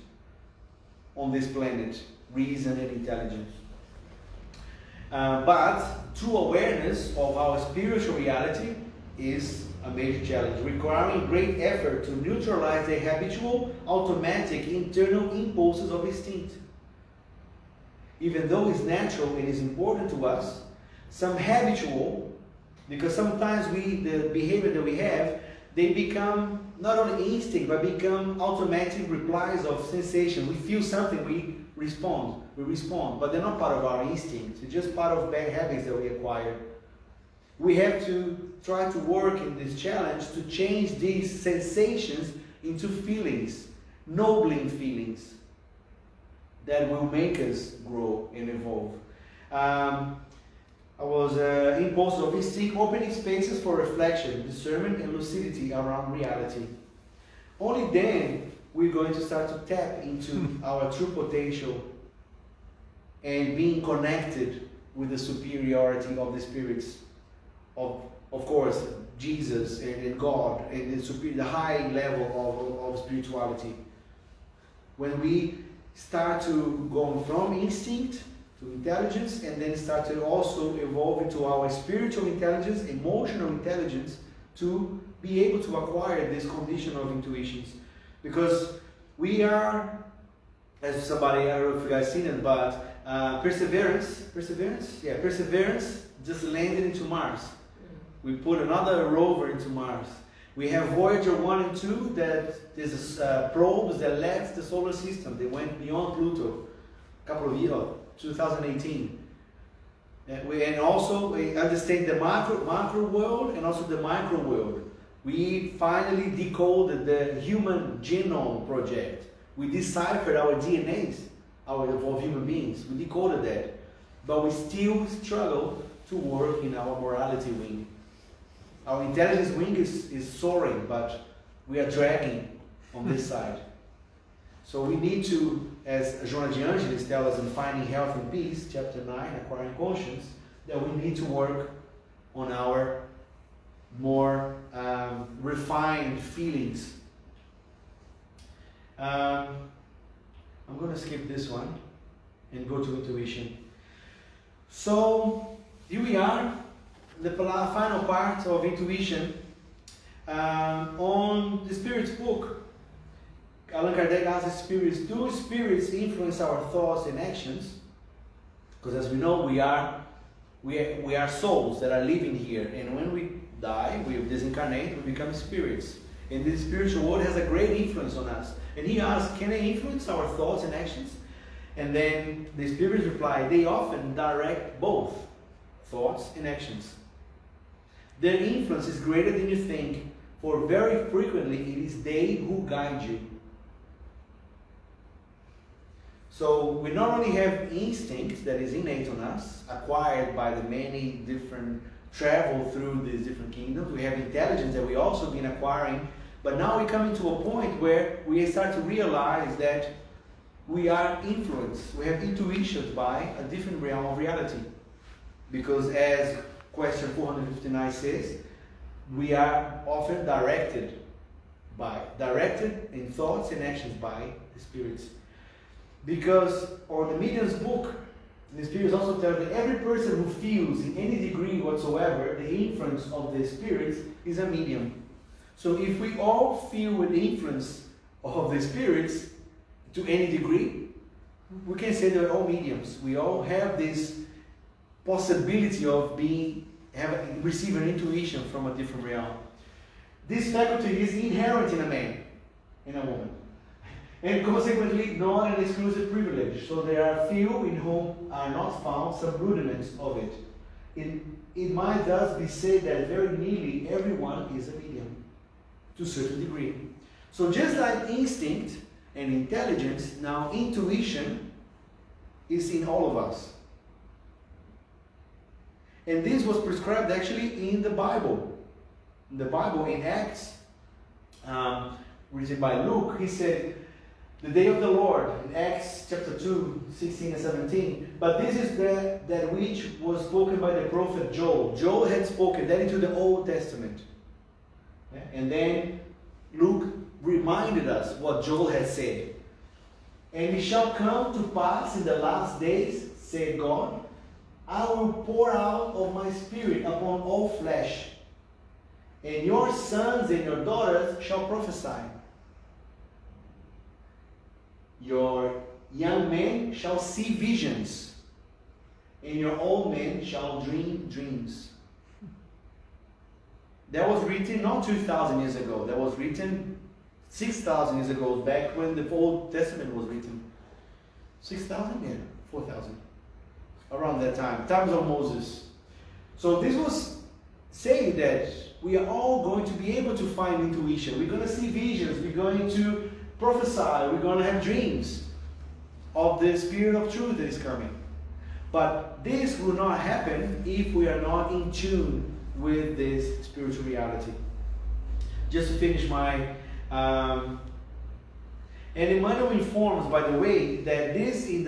on this planet, reason and intelligence. But true awareness of our spiritual reality is a major challenge, requiring great effort to neutralize the habitual, automatic, internal impulses of instinct. Even though it's natural and is important to us, some habitual, because sometimes the behavior that we have, they become not only instinct, but become automatic replies of sensation. We feel something, we respond, but they're not part of our instincts. It's just part of bad habits that we acquire. We have to try to work in this challenge to change these sensations into feelings, nobling feelings that will make us grow and evolve. I was impulses of instinct, opening spaces for reflection, discernment, and lucidity around reality. Only then we're going to start to tap into our true potential and being connected with the superiority of the spirits, of course, Jesus and God, and the high level of spirituality. When we start to go from instinct to intelligence, and then start to also evolve into our spiritual intelligence, emotional intelligence, to be able to acquire this condition of intuitions. Because we are, as somebody, I don't know if you guys seen it, but Perseverance just landed into Mars. We put another rover into Mars. We have Voyager 1 and 2, that there's probes that left the solar system. They went beyond Pluto a couple of years, 2018. And also we understand the macro world and also the micro world. We finally decoded the Human Genome Project. We deciphered our DNAs of human beings. We decoded that. But we still struggle to work in our morality wing. Our intelligence wing is soaring, but we are dragging on this side. So we need to, as Joana de Angelis tells us in Finding Health and Peace, chapter 9, Acquiring Conscience, that we need to work on our more refined feelings. I'm going to skip this one and go to intuition. So, here we are, the final part of intuition. On the Spirit's book, Allan Kardec asks spirits, do spirits influence our thoughts and actions? Because as we know, we are souls that are living here, and when we die, we disincarnate, we become spirits. And this spiritual world has a great influence on us. And he asks, can they influence our thoughts and actions? And then the spirits reply, they often direct both thoughts and actions. Their influence is greater than you think, for very frequently it is they who guide you. So we not only have instinct that is innate on us, acquired by the many different travel through these different kingdoms, we have intelligence that we also been acquiring, but now we come into a point where we start to realize that we are influenced, we have intuitions by a different realm of reality. Because as question 459 says, we are often directed in thoughts and actions by the spirits. Because on the medium's book, the spirits also tell that every person who feels in any degree whatsoever the influence of the spirits is a medium. So if we all feel the influence of the spirits to any degree, we can say they're all mediums. We all have this possibility of receiving an intuition from a different realm. This faculty is inherent in a man, in a woman, and consequently not an exclusive privilege. So there are few in whom are not found some rudiments of it. It might thus be said that very nearly everyone is a medium, to a certain degree. So just like instinct and intelligence, now intuition is in all of us. And this was prescribed actually in the Bible. In the Bible, in Acts, written by Luke, he said, the day of the Lord, in Acts chapter 2, 16 and 17, but this is that which was spoken by the prophet Joel. Joel had spoken that into the Old Testament. Yeah? And then Luke reminded us what Joel had said. And it shall come to pass in the last days, said God, I will pour out of my spirit upon all flesh, and your sons and your daughters shall prophesy. Your young men shall see visions, and your old men shall dream dreams. That was written not 2,000 years ago. That was written 6,000 years ago, back when the Old Testament was written. 6,000? Yeah, 4,000. Around that time, times of Moses. So this was saying that we are all going to be able to find intuition. We're going to see visions. We're going to prophesy. We're going to have dreams of the Spirit of truth that is coming. But this will not happen if we are not in tune with this spiritual reality. Just to finish my... and Emmanuel informs, by the way, that in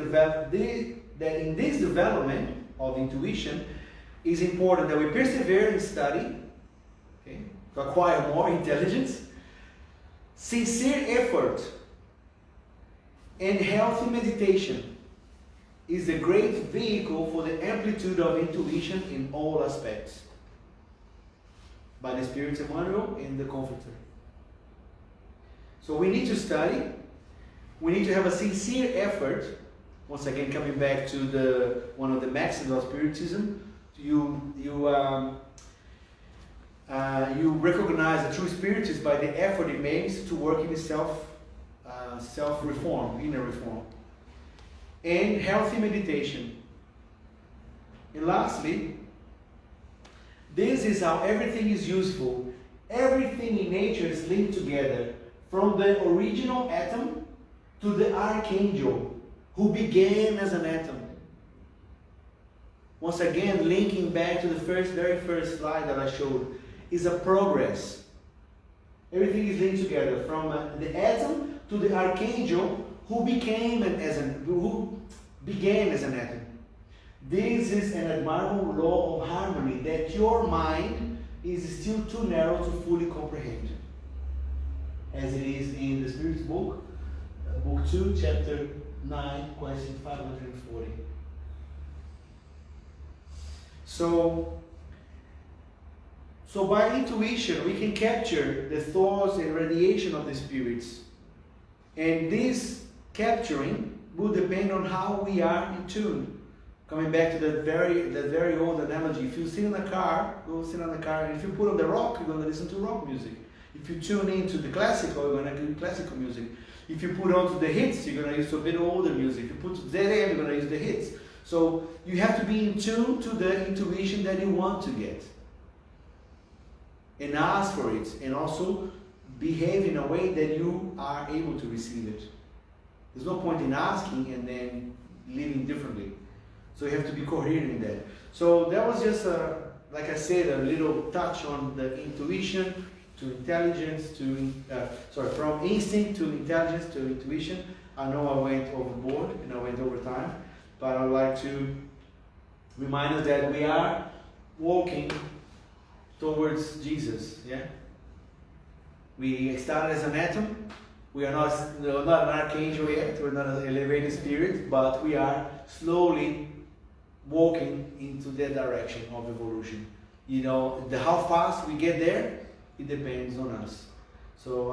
this development of intuition is important that we persevere in study, okay, to acquire more intelligence, sincere effort, and healthy meditation is a great vehicle for the amplitude of intuition in all aspects, by the Spirit Emmanuel and the Comforter. So we need to study, we need to have a sincere effort. Once again, coming back to one of the maxims of Spiritism, you recognize the true Spiritist by the effort it makes to work in self-reform, inner reform, and healthy meditation. And lastly, this is how everything is useful. Everything in nature is linked together, from the original atom to the archangel, who began as an atom. Once again, linking back to the very first slide that I showed, is a progress. Everything is linked together, from the atom to the archangel, who began as an atom. This is an admirable law of harmony that your mind is still too narrow to fully comprehend. As it is in the Spirit's book, book 2, chapter 9, question 540. So by intuition, we can capture the thoughts and radiation of the spirits. And this capturing will depend on how we are in tune. Coming back to that very old analogy, if you sit in a car, go sit in the car, and if you put on the rock, you're going to listen to rock music. If you tune into the classical, you're going to do classical music. If you put on to the hits, you're going to use a bit older music. If you put to ZM, you're going to use the hits. So you have to be in tune to the intuition that you want to get. And ask for it. And also behave in a way that you are able to receive it. There's no point in asking and then living differently. So you have to be coherent in that. So that was just, like I said, a little touch on the intuition to intelligence from instinct to intelligence to intuition. I know I went overboard and I went over time, but I'd like to remind us that we are walking towards Jesus. Yeah. We started as an atom. We are not an archangel yet. We're not an elevated spirit, but we are slowly walking into that direction of evolution. You know, how fast we get there, it depends on us. So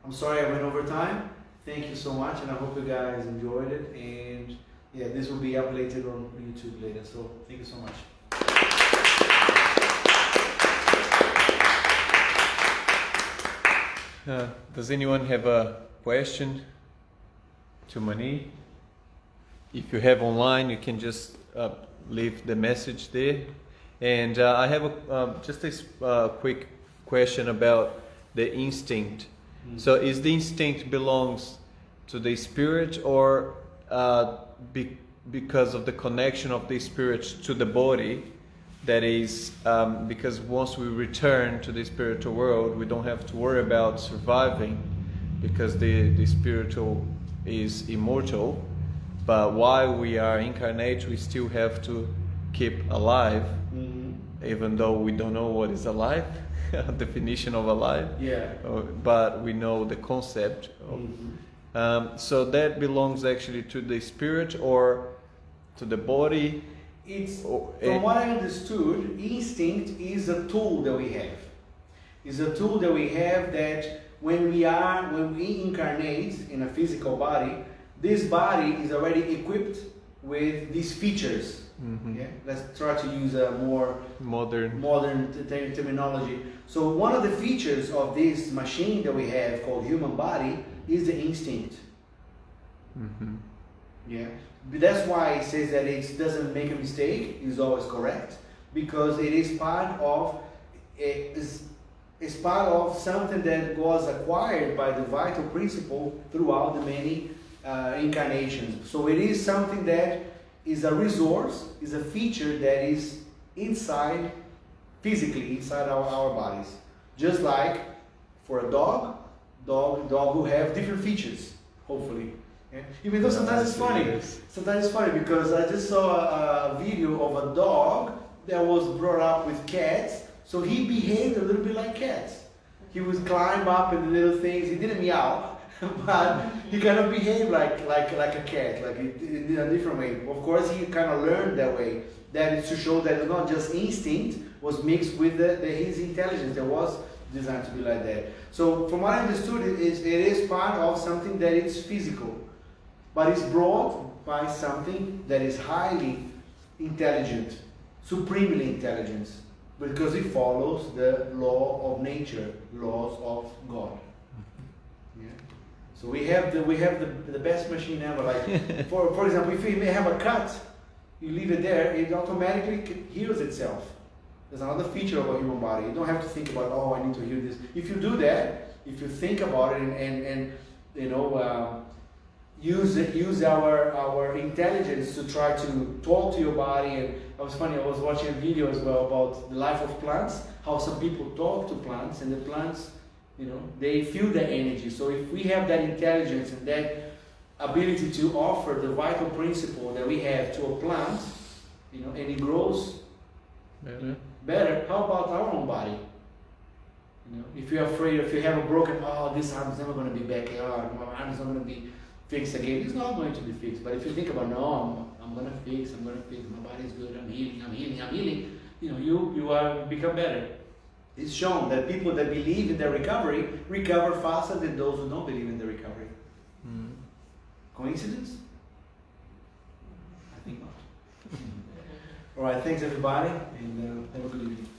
I'm sorry I went over time. Thank you so much, and I hope you guys enjoyed it. And yeah, this will be up later on YouTube later. So thank you so much. Does anyone have a question to Mani? If you have online, you can just leave the message there. And I have just a quick question about the instinct. So is the instinct belongs to the spirit, or because of the connection of the spirit to the body? That is, because once we return to the spiritual world, we don't have to worry about surviving, because the spiritual is immortal. But while we are incarnate, we still have to keep alive, even though we don't know what is alive, definition of alive. Yeah. But we know the concept. So that belongs actually to the spirit or to the body. It's, from what I understood, instinct is a tool that we have. It's a tool that we have that when we incarnate in a physical body, this body is already equipped with these features. Yeah? Let's try to use a more modern terminology. So one of the features of this machine that we have called human body is the instinct. Yeah. But that's why it says that it doesn't make a mistake, it's always correct, because it is part of something that was acquired by the vital principle throughout the many incarnations. So it is something that is a resource, is a feature that is inside, physically inside our bodies. Just like for a dog who have different features, hopefully. Yeah. Even though sometimes it's funny. Sometimes it's funny because I just saw a video of a dog that was brought up with cats. So he behaved a little bit like cats. He would climb up in the little things. He didn't meow, but he kind of behaved like a cat, like in a different way. Of course, he kind of learned that way. That is to show that it's not just instinct was mixed with his intelligence that was designed to be like that. So from what I understood, it is part of something that is physical. But it's brought by something that is highly intelligent, supremely intelligent, because it follows the law of nature, laws of God. Yeah. So we have the best machine ever. Like for example, if you may have a cut, you leave it there, it automatically heals itself. There's another feature of a human body. You don't have to think about, oh, I need to heal this. If you do that, if you think about it and you know. Use our intelligence to try to talk to your body. And it was funny, I was watching a video as well about the life of plants, how some people talk to plants, and the plants, you know, they feel the energy. So if we have that intelligence and that ability to offer the vital principle that we have to a plant, you know, and it grows better, how about our own body? You know, if you're afraid, if you have a broken, oh, this arm is never going to be back, oh, my arm is not going to be fixed again. It's not going to be fixed. But if you think about, no, I'm gonna fix, my body's good, I'm healing, you know, you are become better. It's shown that people that believe in their recovery recover faster than those who don't believe in the recovery. Mm. Coincidence? I think not. All right, thanks everybody, and have a good evening.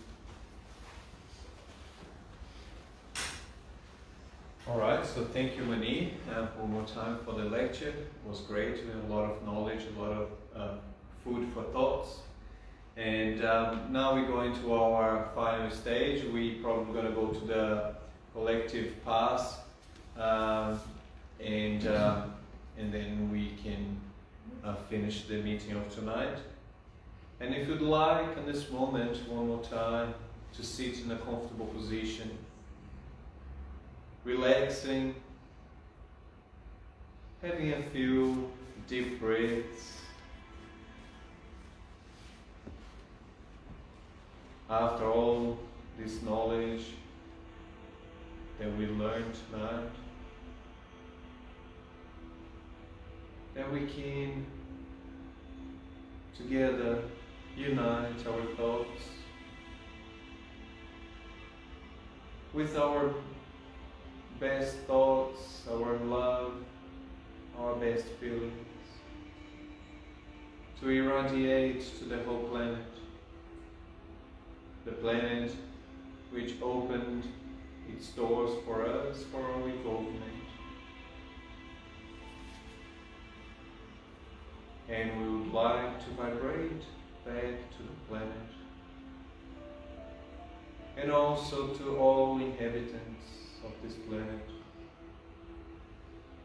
All right, so thank you, Mani, one more time for the lecture. It was great. We had a lot of knowledge, a lot of food for thoughts. And now we go into our final stage. We probably going to go to the collective pass, and then we can finish the meeting of tonight. And if you'd like, in this moment, one more time, to sit in a comfortable position, relaxing, having a few deep breaths. After all this knowledge that we learned tonight, that we can together unite our thoughts with our best thoughts, our love, our best feelings, to irradiate to the whole planet. The planet which opened its doors for us, for our involvement. And we would like to vibrate back to the planet. And also to all inhabitants of this planet.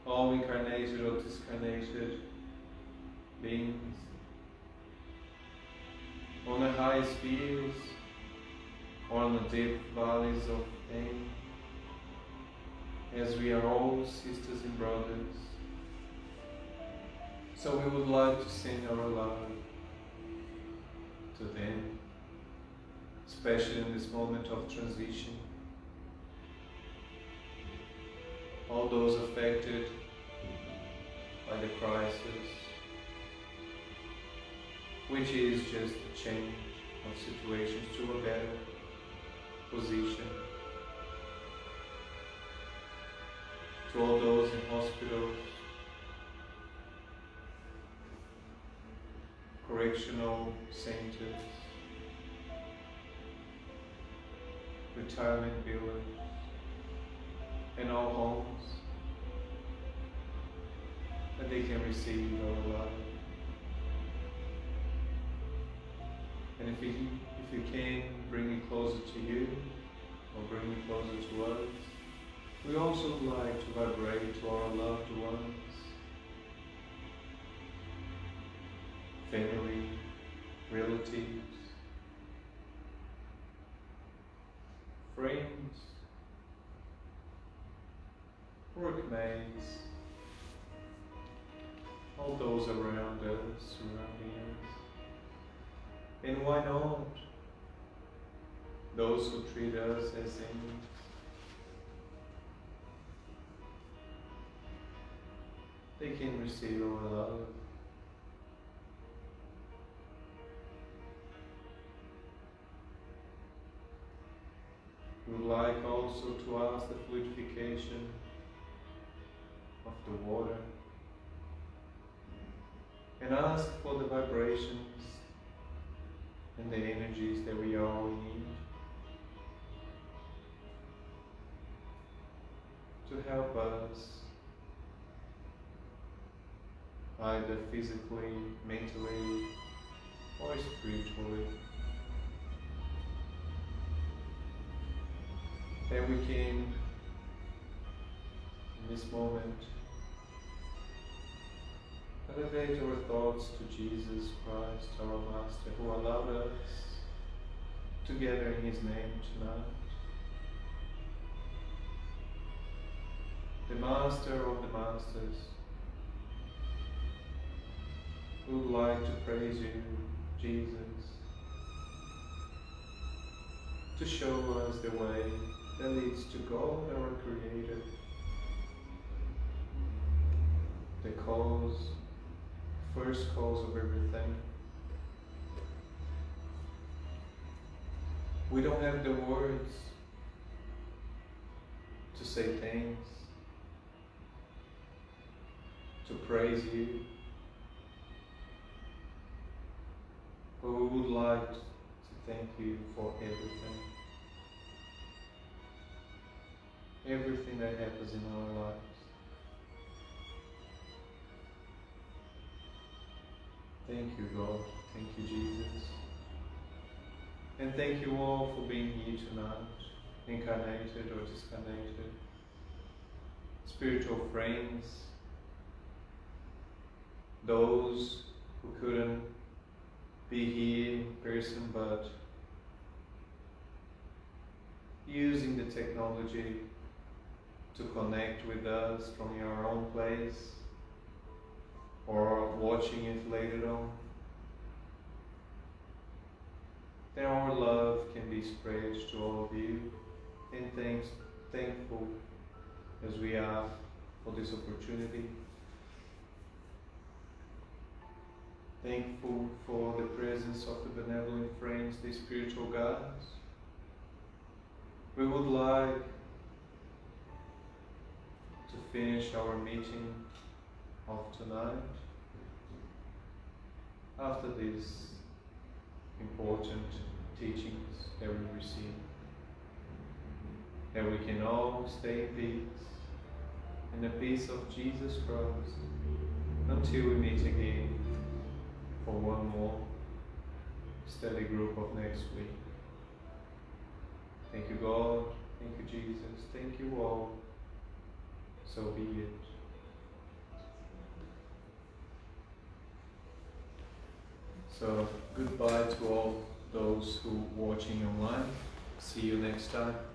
All incarnated or discarnated beings. On the high spheres, or on the deep valleys of pain, as we are all sisters and brothers. So we would like to send our love to them, especially in this moment of transition. All those affected by the crisis, which is just a change of situations to a better position. To all those in hospitals, correctional centers, retirement buildings, and all homes, that they can receive our love. And if you can, bring it closer to you, or bring it closer to us. We also like to vibrate to our loved ones, family, relatives, friends, workmates, all those around us, surrounding us. And why not those who treat us as saints? They can receive our love. We would like also to ask the fluidification of the water and ask for the vibrations and the energies that we all need to help us either physically, mentally, or spiritually, that we can, in this moment, elevate our thoughts to Jesus Christ, our Master, who allowed us to gather in His name tonight. The Master of the Masters. We would like to praise you, Jesus, to show us the way that leads to God, our Creator, the cause, first cause of everything. We don't have the words to say thanks, to praise you. But we would like to thank you for everything. Everything that happens in our lives. Thank you, God. Thank you, Jesus. And thank you all for being here tonight, incarnated or discarnated, spiritual friends, those who couldn't be here in person but using the technology to connect with us from your own place or watching it later on. That our love can be spread to all of you, and thankful as we are for this opportunity. Thankful for the presence of the benevolent friends, the spiritual guides. We would like to finish our meeting of tonight after these important teachings that we receive, that we can all stay in peace, in the peace of Jesus Christ, until we meet again for one more study group of next week. Thank you, God. Thank you, Jesus. Thank you all. So be it. So goodbye to all those who are watching online. See you next time.